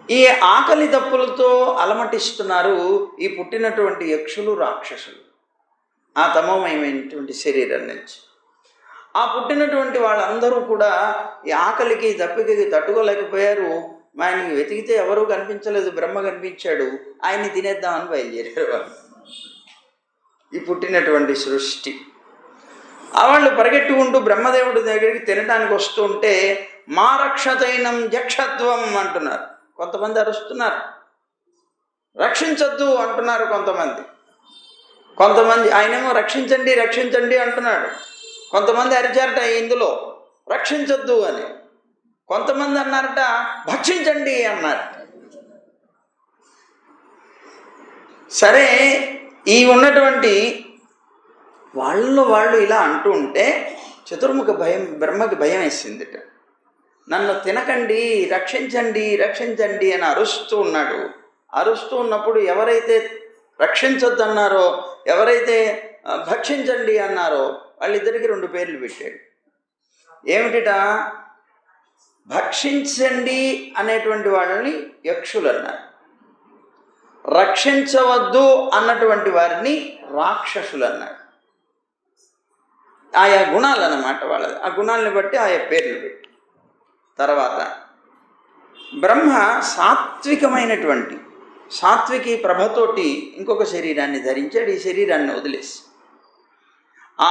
ఈ ఆకలి దప్పులతో అలమటిస్తున్నారు ఈ పుట్టినటువంటి యక్షులు రాక్షసులు ఆ తమోమయమైనటువంటి శరీరం నుంచి. ఆ పుట్టినటువంటి వాళ్ళందరూ కూడా ఈ ఆకలికి దప్పికకి తట్టుకోలేకపోయారు. ఆయనకి వెతికితే ఎవరూ కనిపించలేదు, బ్రహ్మ కనిపించాడు, ఆయన్ని తినేద్దామని బయలుదేరారు వాళ్ళు. ఈ పుట్టినటువంటి సృష్టి వాళ్ళు పరిగెట్టుకుంటూ బ్రహ్మదేవుడి దగ్గరికి తినడానికి వస్తూ ఉంటే మా రక్షతైనం జక్షత్వం అంటున్నారు, కొంతమంది అరుస్తున్నారు. రక్షించద్దు అంటున్నారు కొంతమంది ఆయనేమో రక్షించండి రక్షించండి అంటున్నాడు. కొంతమంది అరిచారట ఇందులో రక్షించద్దు అని, కొంతమంది అన్నారట భక్షించండి అన్నారు. సరే, ఈ ఉన్నటువంటి వాళ్ళలో వాళ్ళు ఇలా అంటూ ఉంటే చతుర్ముఖ బ్రహ్మకి భయం వేసిందిట. నన్ను తినకండి, రక్షించండి రక్షించండి అని అరుస్తూ ఉన్నాడు. అరుస్తూ ఉన్నప్పుడు ఎవరైతే రక్షించొద్దన్నారో, ఎవరైతే భక్షించండి అన్నారో వాళ్ళిద్దరికి 2 పేర్లు పెట్టాడు. ఏమిటిట? భక్షించండి అనేటువంటి వాళ్ళని యక్షులు అన్నారు, రక్షించవద్దు అన్నటువంటి వారిని రాక్షసులు అన్నారు. ఆయా గుణాలు అన్నమాట వాళ్ళది. ఆ గుణాలను బట్టి ఆయా పేర్లు పెట్టి తర్వాత బ్రహ్మ సాత్వికి ప్రభతోటి ఇంకొక శరీరాన్ని ధరించాడు. ఈ శరీరాన్ని వదిలేసి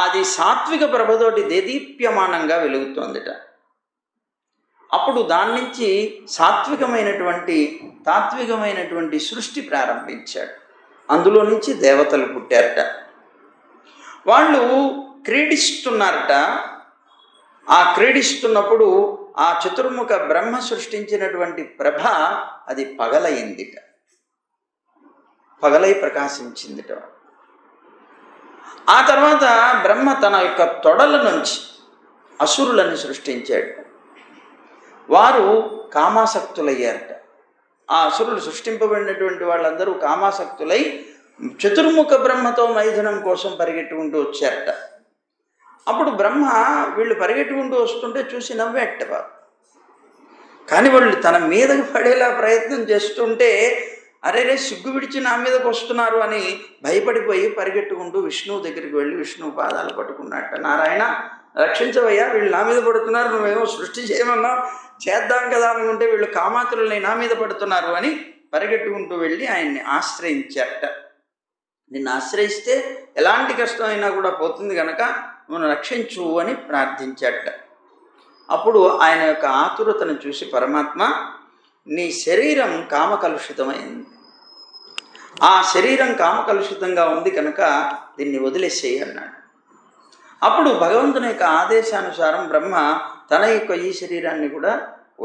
అది సాత్విక ప్రభతోటి దేదీప్యమానంగా వెలుగుతోందిట. అప్పుడు దాని నుంచి తాత్వికమైనటువంటి సృష్టి ప్రారంభించాడు. అందులో నుంచి దేవతలు పుట్టారట. వాళ్ళు క్రీడిస్తున్నారట. ఆ క్రీడిస్తున్నప్పుడు ఆ చతుర్ముఖ బ్రహ్మ సృష్టించినటువంటి ప్రభ అది పగలై ప్రకాశించిందిట. ఆ తర్వాత బ్రహ్మ తన యొక్క తొడల నుంచి అసురులను సృష్టించాడు. వారు కామాసక్తులయ్యారట. ఆ అసురులు సృష్టింపబడినటువంటి వాళ్ళందరూ కామాసక్తులై చతుర్ముఖ బ్రహ్మతో మైథునం కోసం పరిగెట్టుకుంటూ వచ్చారట. అప్పుడు బ్రహ్మ వీళ్ళు పరిగెట్టుకుంటూ వస్తుంటే చూసి నవ్వేట బాబు. కానీ వాళ్ళు తన మీదకి పడేలా ప్రయత్నం చేస్తుంటే అరేరే సిగ్గు విడిచి నా మీదకి వస్తున్నారు అని భయపడిపోయి పరిగెట్టుకుంటూ విష్ణువు దగ్గరికి వెళ్ళి విష్ణువు పాదాలు పట్టుకున్నట్ట. నారాయణ రక్షించవయ్యా, వీళ్ళు నా మీద పడుతున్నారు, నువ్వేమో సృష్టి చేయమన్నా చేద్దాం కదా అనుకుంటే వీళ్ళు కామాతులని నా మీద పడుతున్నారు అని పరిగెట్టుకుంటూ వెళ్ళి ఆయన్ని ఆశ్రయించారట. నిన్ను ఆశ్రయిస్తే ఎలాంటి కష్టమైనా కూడా పోతుంది కనుక నువ్వు రక్షించు అని ప్రార్థించాట. అప్పుడు ఆయన యొక్క ఆతురతను చూసి పరమాత్మ, నీ శరీరం కామకలుషితమైంది, ఆ శరీరం కామకలుషితంగా ఉంది కనుక దీన్ని వదిలేసేయి అన్నాడు. అప్పుడు భగవంతుని యొక్క ఆదేశానుసారం బ్రహ్మ తన యొక్క ఈ శరీరాన్ని కూడా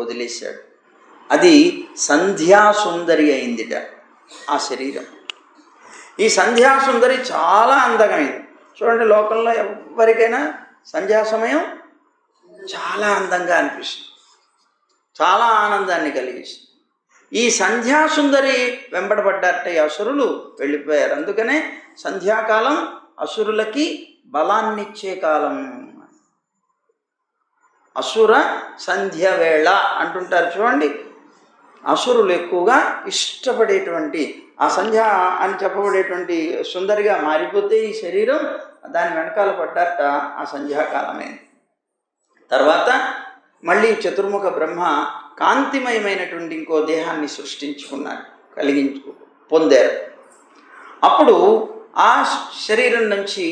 వదిలేశాడు. అది సంధ్యాసుందరి అయిందిట ఆ శరీరం. ఈ సంధ్యాసుందరి చాలా అందమైంది. చూడండి, లోకంలో ఎవరికైనా సంధ్యా సమయం చాలా అందంగా అనిపిస్తుంది, చాలా ఆనందాన్ని కలిగిస్తుంది. ఈ సంధ్యాసుందరి వెంబడబడ్డారట ఈ అసురులు, వెళ్ళిపోయారు. అందుకనే సంధ్యాకాలం అసురులకి బలాన్నిచ్చే కాలం. అసుర సంధ్య వేళ అంటుంటారు చూడండి. అసురులు ఎక్కువగా ఇష్టపడేటువంటి ఆ సంధ్య అని చెప్పబడేటువంటి సుందరిగా మారిపోతే ఈ శరీరం, దాని వెనకాల పడ్డారట ఆ సంధ్యాకాలమే. తర్వాత మళ్ళీ చతుర్ముఖ బ్రహ్మ కాంతిమయమైనటువంటి ఇంకో దేహాన్ని సృష్టించుకున్నారు, పొందారు. అప్పుడు ఆ శరీరం నుంచి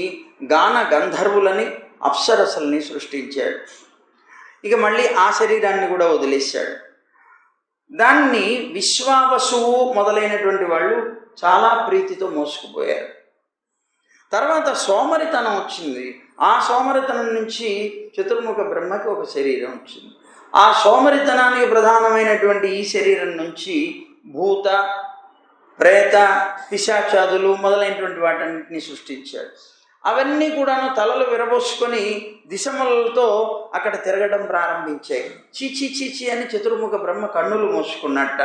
గాన గంధర్వులని అప్సరసల్ని సృష్టించాడు. ఇక మళ్ళీ ఆ శరీరాన్ని కూడా వదిలేశాడు. దాన్ని విశ్వావసువు మొదలైనటువంటి వాళ్ళు చాలా ప్రీతితో మోసుకుపోయారు. తర్వాత సోమరితనం వచ్చింది. ఆ సోమరితనం నుంచి చతుర్ముఖ బ్రహ్మకి ఒక శరీరం వచ్చింది. ఆ సోమరితనానికి ప్రధానమైనటువంటి ఈ శరీరం నుంచి భూత, ప్రేత, పిశాచాదులు మొదలైనటువంటి వాటన్నిటిని సృష్టించాడు. అవన్నీ కూడాను తలలు విరబోసుకొని దిశములతో అక్కడ తిరగడం ప్రారంభించాయి. చీచీ చీచీ అని చతుర్ముఖ బ్రహ్మ కన్నులు మూసుకున్నట్ట.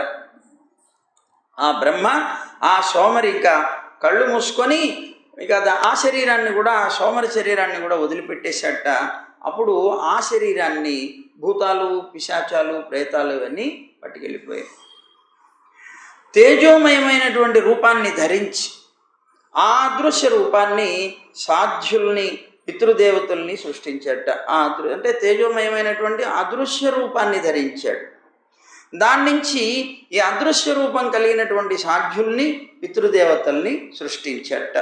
ఆ బ్రహ్మ ఆ సోమరి ఇంకా కళ్ళు మూసుకొని ఇక ఆ శరీరాన్ని కూడా, ఆ సోమరి శరీరాన్ని కూడా వదిలిపెట్టేశాట. అప్పుడు ఆ శరీరాన్ని భూతాలు, పిశాచాలు, ప్రేతాలు ఇవన్నీ పట్టుకెళ్ళిపోయాయి. తేజోమయమైనటువంటి రూపాన్ని ధరించి ఆ అదృశ్య రూపాన్ని సాధ్యుల్ని, పితృదేవతల్ని సృష్టించాట. అంటే తేజోమయమైనటువంటి అదృశ్య రూపాన్ని ధరించాడు. దాని నుంచి ఈ అదృశ్య రూపం కలిగినటువంటి సాధ్యుల్ని, పితృదేవతల్ని సృష్టించాట.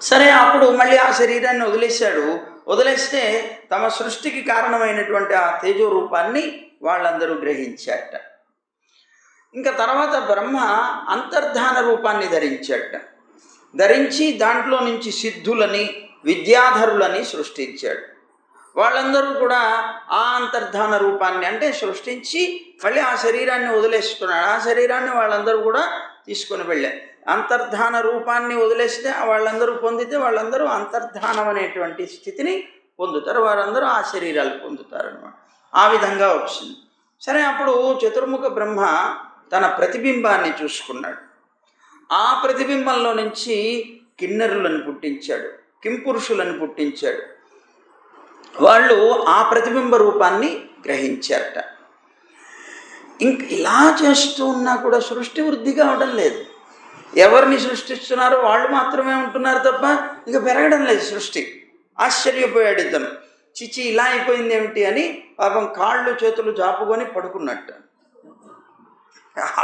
సరే, అప్పుడు మళ్ళీ ఆ శరీరాన్ని వదిలేశాడు. వదిలేస్తే తమ సృష్టికి కారణమైనటువంటి ఆ తేజో రూపాన్ని వాళ్ళందరూ గ్రహించాట. ఇంకా తర్వాత బ్రహ్మ అంతర్ధాన రూపాన్ని ధరించాట. ధరించి దాంట్లో నుంచి సిద్ధులని, విద్యాధరులని సృష్టించాడు. వాళ్ళందరూ కూడా ఆ అంతర్ధాన రూపాన్ని అంటే సృష్టించి మళ్ళీ ఆ శరీరాన్ని వదిలేస్తున్నాడు. ఆ శరీరాన్ని వాళ్ళందరూ కూడా తీసుకొని వెళ్ళారు. అంతర్ధాన రూపాన్ని వదిలేస్తే వాళ్ళందరూ పొందితే వాళ్ళందరూ అంతర్ధానం అనేటువంటి స్థితిని పొందుతారు. వారందరూ ఆ శరీరాలు పొందుతారు అన్నమాట. ఆ విధంగా వచ్చింది. సరే, అప్పుడు చతుర్ముఖ బ్రహ్మ తన ప్రతిబింబాన్ని చూసుకున్నాడు. ఆ ప్రతిబింబంలో నుంచి కిన్నెరులను పుట్టించాడు, కింపురుషులను పుట్టించాడు. వాళ్ళు ఆ ప్రతిబింబ రూపాన్ని గ్రహించారట. ఇంక ఇలా చేస్తూ ఉన్నా కూడా సృష్టి వృద్ధి కావడం లేదు. ఎవరిని సృష్టిస్తున్నారో వాళ్ళు మాత్రమే ఉంటున్నారు తప్ప ఇక పెరగడం లేదు సృష్టి. ఆశ్చర్యపోయాడు ఇతను. చిచి ఇలా అయిపోయింది ఏమిటి అని పాపం కాళ్ళు చేతులు జాపుకొని పడుకున్నట్టు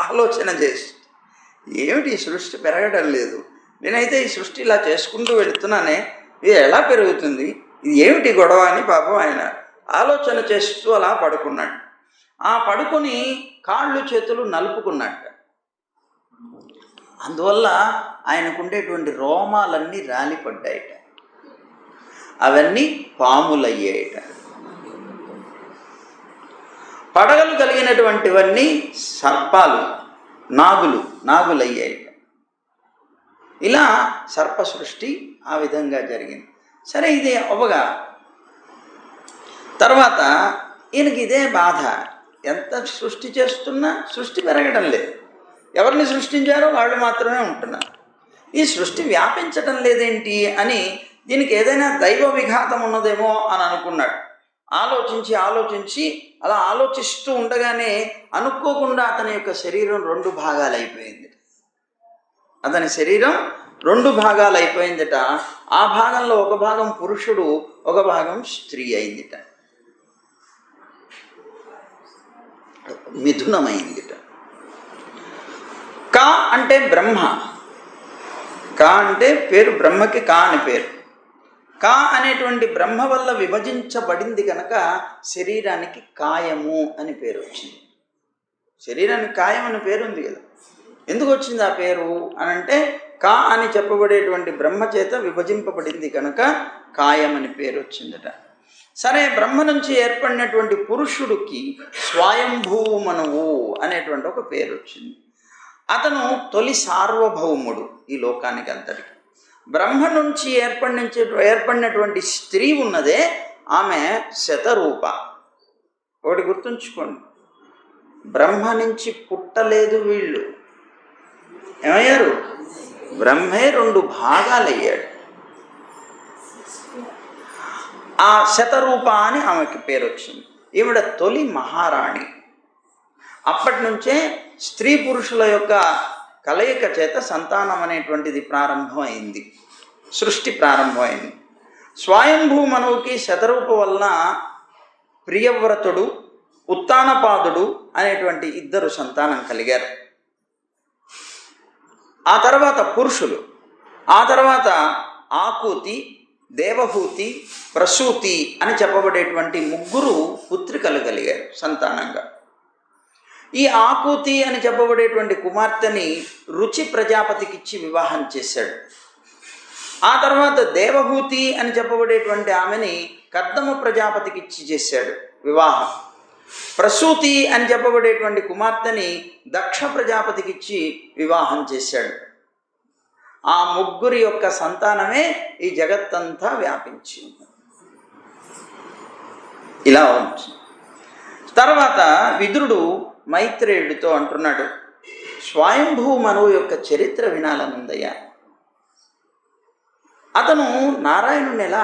ఆలోచన చేసి, ఏమిటి ఈ సృష్టి పెరగడం లేదు, నేనైతే ఈ సృష్టి ఇలా చేసుకుంటూ వెళుతున్నానే, ఇది ఎలా పెరుగుతుంది, ఇది ఏమిటి గొడవ అని పాపం ఆయన ఆలోచన చేస్తూ అలా పడుకున్నాడు. ఆ పడుకొని కాళ్ళు చేతులు నలుపుకున్నట్ట. అందువల్ల ఆయనకుండేటువంటి రోమాలన్నీ రాలిపడ్డాయట. అవన్నీ పాములయ్యాయట. పడగలు కలిగినటువంటివన్నీ సర్పాలు, నాగులయ్యాయట. ఇలా సర్ప సృష్టి ఆ విధంగా జరిగింది. సరే, ఇది అవ్వగా తర్వాత ఈయనకి ఇదే బాధ. ఎంత సృష్టి చేస్తున్నా సృష్టి పెరగడం లేదు. ఎవరిని సృష్టించారో వాళ్ళు మాత్రమే ఉంటున్నారు. ఈ సృష్టి వ్యాపించటం లేదేంటి అని దీనికి ఏదైనా దైవ విఘాతం ఉన్నదేమో అని అనుకున్నాడు. ఆలోచించి అలా ఆలోచిస్తూ ఉండగానే అనుకోకుండా అతని యొక్క శరీరం 2 భాగాలైపోయింది. అతని శరీరం 2 భాగాలైపోయిందట. ఆ భాగంలో ఒక భాగం పురుషుడు, ఒక భాగం స్త్రీ అయిందిట, మిథునమైందిట. కా అంటే బ్రహ్మ. కా అంటే పేరు, బ్రహ్మకి కా అని పేరు. కా అనేటువంటి బ్రహ్మ వల్ల విభజించబడింది కనుక శరీరానికి కాయము అని పేరు వచ్చింది. శరీరానికి కాయం అని పేరు ఉంది కదా. ఎందుకు వచ్చింది ఆ పేరు అని అంటే, కా అని చెప్పబడేటువంటి బ్రహ్మ చేత విభజింపబడింది కనుక కాయం అని పేరు వచ్చిందట. సరే, బ్రహ్మ నుంచి ఏర్పడినటువంటి పురుషుడికి స్వయంభూమనువు అనేటువంటి ఒక పేరు వచ్చింది. అతను తొలి సార్వభౌముడు ఈ లోకానికి అంతటికి. బ్రహ్మ నుంచి ఏర్పడినటువంటి స్త్రీ ఉన్నదే, ఆమె శతరూప. ఒకటి గుర్తుంచుకోండి, బ్రహ్మ నుంచి పుట్టలేదు వీళ్ళు. ఏమయ్యారు? బ్రహ్మే 2 భాగాలయ్యాడు. ఆ శతరూప అని ఆమెకి పేరు వచ్చింది. ఈవిడ తొలి మహారాణి. అప్పటి నుంచే స్త్రీ పురుషుల యొక్క కలయిక చేత సంతానం అనేటువంటిది ప్రారంభమైంది, సృష్టి ప్రారంభమైంది. స్వయంభూ మనువుకి శతరూప వలన ప్రియవ్రతుడు, ఉత్తానపాదుడు అనేటువంటి 2 సంతానం కలిగారు. ఆ తర్వాత పురుషులు, ఆ తర్వాత ఆకూతి, దేవహూతి, ప్రసూతి అని చెప్పబడేటువంటి 3 పుత్రికలు కలిగారు సంతానంగా. ఈ ఆకూతి అని చెప్పబడేటువంటి కుమార్తెని రుచి ప్రజాపతికి ఇచ్చి వివాహం చేశాడు. ఆ తర్వాత దేవహూతి అని చెప్పబడేటువంటి ఆమెని కర్దమ ప్రజాపతికి ఇచ్చి చేశాడు వివాహం. ప్రసూతి అని చెప్పబడేటువంటి కుమార్తెని దక్ష ప్రజాపతికి ఇచ్చి వివాహం చేశాడు. ఆ 3 యొక్క సంతానమే ఈ జగత్తంతా వ్యాపించింది. ఇలా ఉంది. తర్వాత విదురుడు మైత్రేయుడితో అంటున్నాడు, స్వయంభూ మనువు యొక్క చరిత్ర వినాలనుందయ్యా. అతను నారాయణుని ఎలా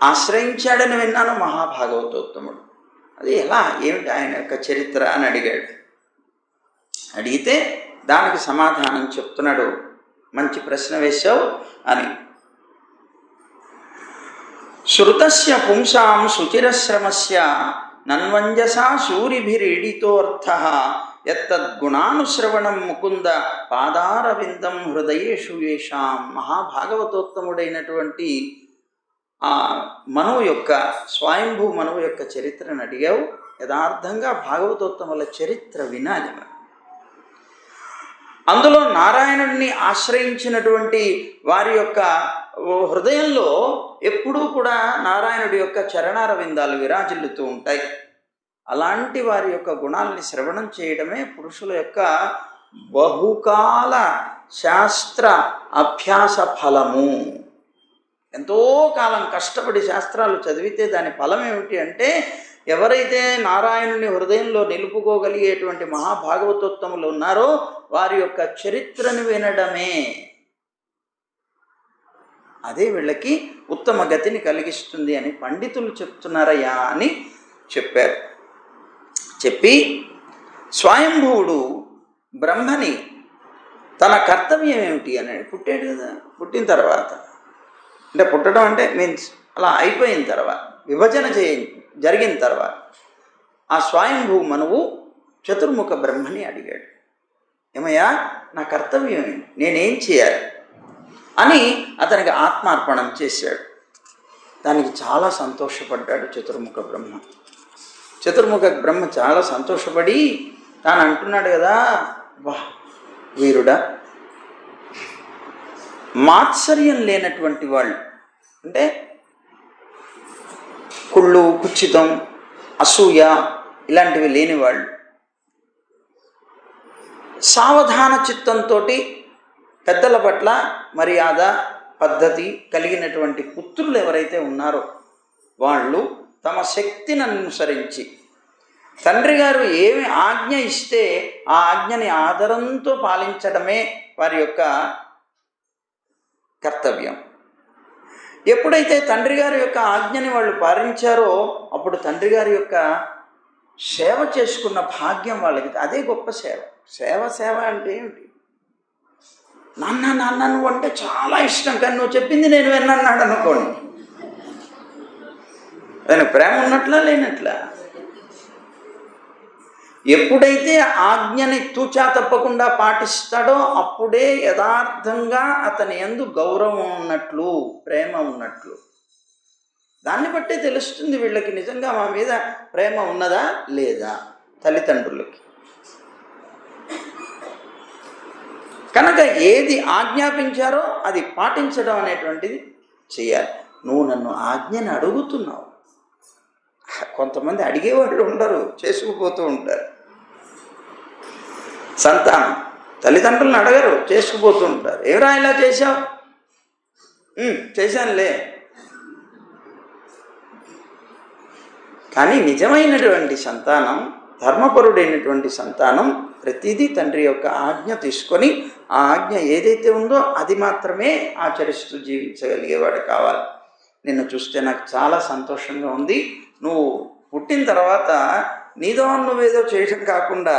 ఆశ్రయించాడని విన్నాను మహాభాగవతోత్తముడు. అది ఎలా, ఏమిటి ఆయన యొక్క చరిత్ర అని అడిగాడు. అడిగితే దానికి సమాధానం చెప్తున్నాడు. మంచి ప్రశ్న వేశావు అని. శృతస్య పుంసాం శుచిరశ్రమస్య నన్వంజసా సూరిభిరీడితోర్థః యత్తద్గుణానుశ్రవణం ముకుంద పాదారవిందం హృదయేషు యేషాం. మహాభాగవతోత్తముడైనటువంటి ఆ మనువు యొక్క, స్వయంభూ మనువు యొక్క చరిత్రను అడిగావు. యథార్థంగా భాగవతోత్తముల చరిత్ర వినాలి. అందులో నారాయణుడిని ఆశ్రయించినటువంటి వారి యొక్క హృదయంలో ఎప్పుడూ కూడా నారాయణుడి యొక్క చరణారవిందాలు విరాజిల్లుతూ ఉంటాయి. అలాంటి వారి యొక్క గుణాలని శ్రవణం చేయడమే పురుషుల యొక్క బహుకాల శాస్త్ర అభ్యాస ఫలము. ఎంతో కాలం కష్టపడి శాస్త్రాలు చదివితే దాని ఫలం ఏమిటి అంటే, ఎవరైతే నారాయణుని హృదయంలో నిలుపుకోగలిగేటువంటి మహాభాగవతోత్తములు ఉన్నారో వారి యొక్క చరిత్రను వినడమే. అదే వీళ్ళకి ఉత్తమ గతిని కలిగిస్తుంది అని పండితులు చెప్తున్నారయ్యా అని చెప్పారు. చెప్పి స్వయంభువుడు బ్రహ్మని తన కర్తవ్యం ఏమిటి అని పుట్టాడు కదా. పుట్టిన తర్వాత అంటే, పుట్టడం అంటే మీన్స్ అలా అయిపోయిన తర్వాత, విభజన జరిగిన తర్వాత ఆ స్వయంభూ మనువు చతుర్ముఖ బ్రహ్మని అడిగాడు, ఏమయ్యా నా కర్తవ్యం ఏంటి, నేనేం చేయాలి అని అతనికి ఆత్మార్పణం చేశాడు. దానికి చాలా సంతోషపడ్డాడు చతుర్ముఖ బ్రహ్మ. చతుర్ముఖ బ్రహ్మ చాలా సంతోషపడి తాను అంటున్నాడు కదా, వా వీరుడా, మాత్సర్యం లేనటువంటి వాళ్ళు అంటే కుళ్ళు, కుచ్చితం, అసూయ ఇలాంటివి లేనివాళ్ళు సావధాన చిత్తంతో పెద్దల పట్ల మర్యాద పద్ధతి కలిగినటువంటి పుత్రులు ఎవరైతే ఉన్నారో వాళ్ళు తమ శక్తిని అనుసరించి తండ్రి గారు ఏమి ఆజ్ఞ ఇస్తే ఆ ఆజ్ఞని ఆదరంతో పాలించడమే వారి యొక్క కర్తవ్యం. ఎప్పుడైతే తండ్రి గారి యొక్క ఆజ్ఞని వాళ్ళు పాలించారో అప్పుడు తండ్రి గారి యొక్క సేవ చేసుకున్న భాగ్యం వాళ్ళకి. అదే గొప్ప సేవ. సేవ అంటే ఏమిటి? నాన్న నువ్వు అంటే చాలా ఇష్టం, కానీ నువ్వు చెప్పింది నేను విన్నాడు అనుకోండి, దాని ప్రేమ ఉన్నట్లా లేనట్లా? ఎప్పుడైతే ఆజ్ఞని తూచా తప్పకుండా పాటిస్తాడో అప్పుడే యథార్థంగా అతని యందు గౌరవం ఉన్నట్లు, ప్రేమ ఉన్నట్లు. దాన్ని బట్టే తెలుస్తుంది వీళ్ళకి నిజంగా మా మీద ప్రేమ ఉన్నదా లేదా తల్లిదండ్రులకి. కనుక ఏది ఆజ్ఞాపించారో అది పాటించడం అనేటువంటిది చేయాలి. నువ్వు నన్ను ఆజ్ఞని అడుగుతున్నావు. కొంతమంది అడిగేవాళ్ళు ఉండరు, చేసుకుపోతూ ఉంటారు. సంతానం తల్లిదండ్రులను అడగరు, చేసుకుపోతూ ఉంటారు. ఎవరా ఇలా చేశావు? చేశానులే. కానీ నిజమైనటువంటి సంతానం, ధర్మపరుడైనటువంటి సంతానం ప్రతిదీ తండ్రి యొక్క ఆజ్ఞ తీసుకొని ఆ ఆజ్ఞ ఏదైతే ఉందో అది మాత్రమే ఆచరిస్తూ జీవించగలిగేవాడు కావాలి. నిన్ను చూస్తే నాకు చాలా సంతోషంగా ఉంది. నువ్వు పుట్టిన తర్వాత నీదో నువ్వేదో చేయడం కాకుండా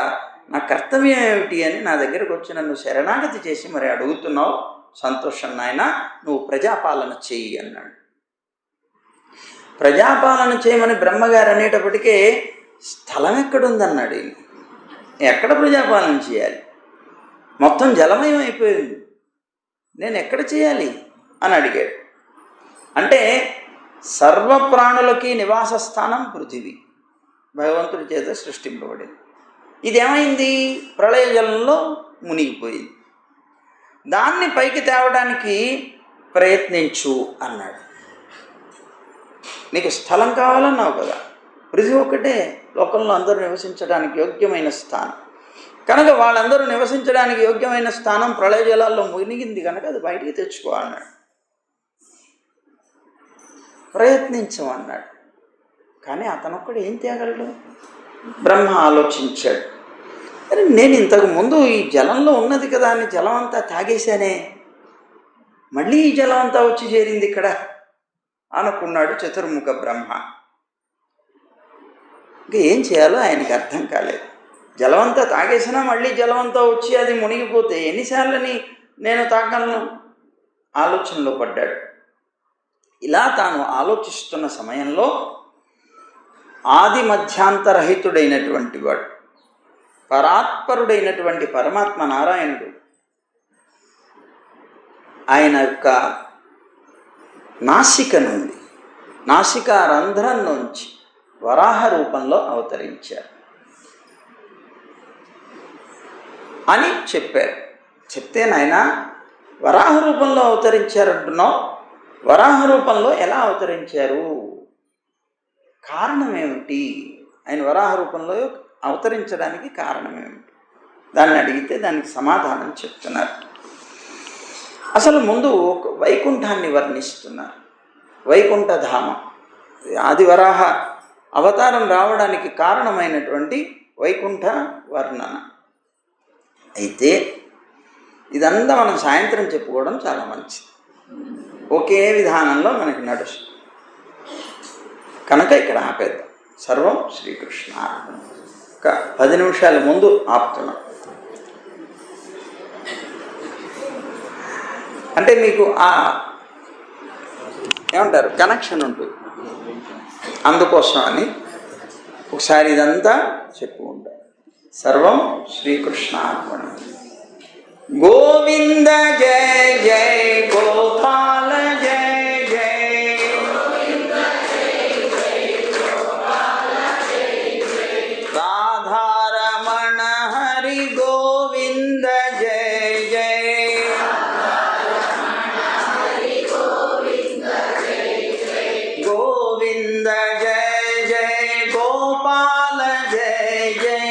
నా కర్తవ్యం ఏమిటి అని నా దగ్గరకు వచ్చి నన్ను శరణాగతి చేసి మరి అడుగుతున్నావు. సంతోషం నాయన, నువ్వు ప్రజాపాలన చెయ్యి అన్నాడు. ప్రజాపాలన చేయమని బ్రహ్మగారు అనేటప్పటికే స్థలం ఎక్కడుందన్నాడు. ఎక్కడ ప్రజాపాలన చేయాలి? మొత్తం జలమయం అయిపోయింది, నేను ఎక్కడ చేయాలి అని అడిగాడు. అంటే సర్వప్రాణులకి నివాస స్థానం పృథివీ, భగవంతుడి చేత సృష్టింపబడింది. ఇదేమైంది? ప్రళయ జలంలో మునిగిపోయింది. దాన్ని పైకి తేవడానికి ప్రయత్నించు అన్నాడు. నీకు స్థలం కావాలన్నావు కదా, పృథివీ ఒక్కటే లోకంలో అందరూ నివసించడానికి యోగ్యమైన స్థానం. కనుక వాళ్ళందరూ నివసించడానికి యోగ్యమైన స్థానం ప్రళయ జలాల్లో మునిగింది కనుక అది బయటికి తెచ్చుకో అన్నాడు. ప్రయత్నించమన్నాడు. కానీ అతనొక్కడు ఏం తేగలడు? బ్రహ్మ ఆలోచించాడు, అరే నేను ఇంతకు ముందు ఈ జలంలో ఉన్నది కదా అని జలం అంతా తాగేశానే, మళ్ళీ ఈ జలం అంతా వచ్చి చేరింది ఇక్కడ అనుకున్నాడు చతుర్ముఖ బ్రహ్మ. ఇంకా ఏం చేయాలో ఆయనకి అర్థం కాలేదు. జలమంతా తాగేసినా మళ్ళీ జలమంతా వచ్చి అది మునిగిపోతే ఎన్నిసార్లని నేను తాగలను ఆలోచనలో పడ్డాడు. ఇలా తాను ఆలోచిస్తున్న సమయంలో ఆది మధ్యాంతరహితుడైనటువంటి వాడు, పరాత్పరుడైనటువంటి పరమాత్మ నారాయణుడు ఆయన యొక్క నాసిక నుండి, నాసికా రంధ్రం నుంచి వరాహ రూపంలో అవతరించారు అని చెప్పారు. చెప్తే నాయన వరాహ రూపంలో అవతరించారంటున్నావు, వరాహ రూపంలో ఎలా అవతరించారు? కారణం ఏమిటి? ఆయన వరాహ రూపంలో అవతరించడానికి కారణం ఏమిటి? దాన్ని అడిగితే దానికి సమాధానం చెప్తున్నారు. అసలు ముందు వైకుంఠాన్ని వర్ణిస్తున్నారు. వైకుంఠధామం, ఆదివరాహ అవతారం రావడానికి కారణమైనటువంటి వైకుంఠ వర్ణన. అయితే ఇదంతా మనం సాయంత్రం చెప్పుకోవడం చాలా మంచిది. ఒకే విధానంలో మనకి నడుస్తుంది కనుక ఇక్కడ ఆపేద్దాం. సర్వం శ్రీకృష్ణ. ఒక 10 నిమిషాల ముందు ఆపుతున్నాం. అంటే మీకు ఆ ఏమంటారు కనెక్షన్ ఉంటుంది, అందుకోసం అని ఒకసారి ఇదంతా చెప్పుకుంటారు. సర్వం శ్రీకృష్ణార్పణం. గోవింద జయ జయ గోపాల జయ జయ, రాధారమణ హరి గోవింద జయ జయ, గోవింద జయ జయ గోపాల జయ జయ,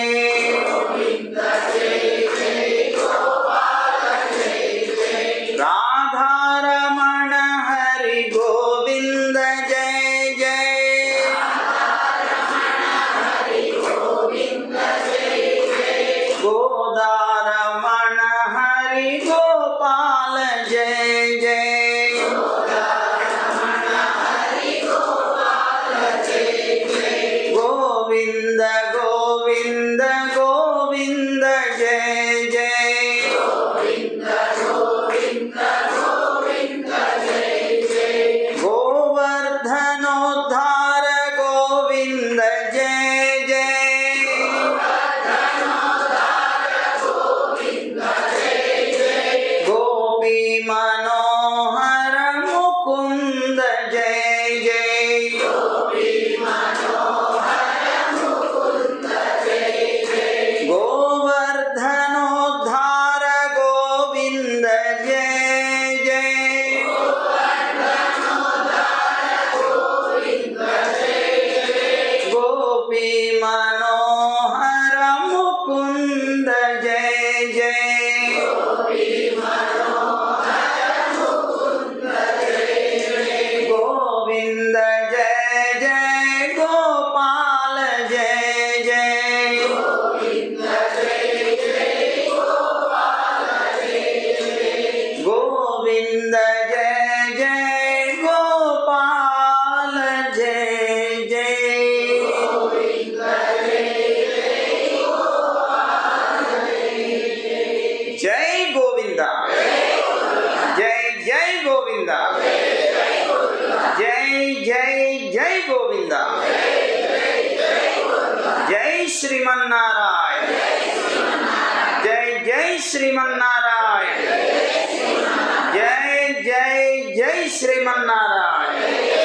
गोविंद जय जय गोपी मनोहर मुकुंद जय जय गोवर्धनोद्धार गोविंद जय जय गोपी मनोहर मुकुंद जय जय गोविंद जय जय गोपाल जय जय गोविंद जय जय गोपाल जय जय जय गोविंदा जय जय गोविंदा जय जय जय गोविंदा जय श्रीमन्नारायण जय जय श्रीमन्नारायण जय जय जय श्रीमन्नारायण।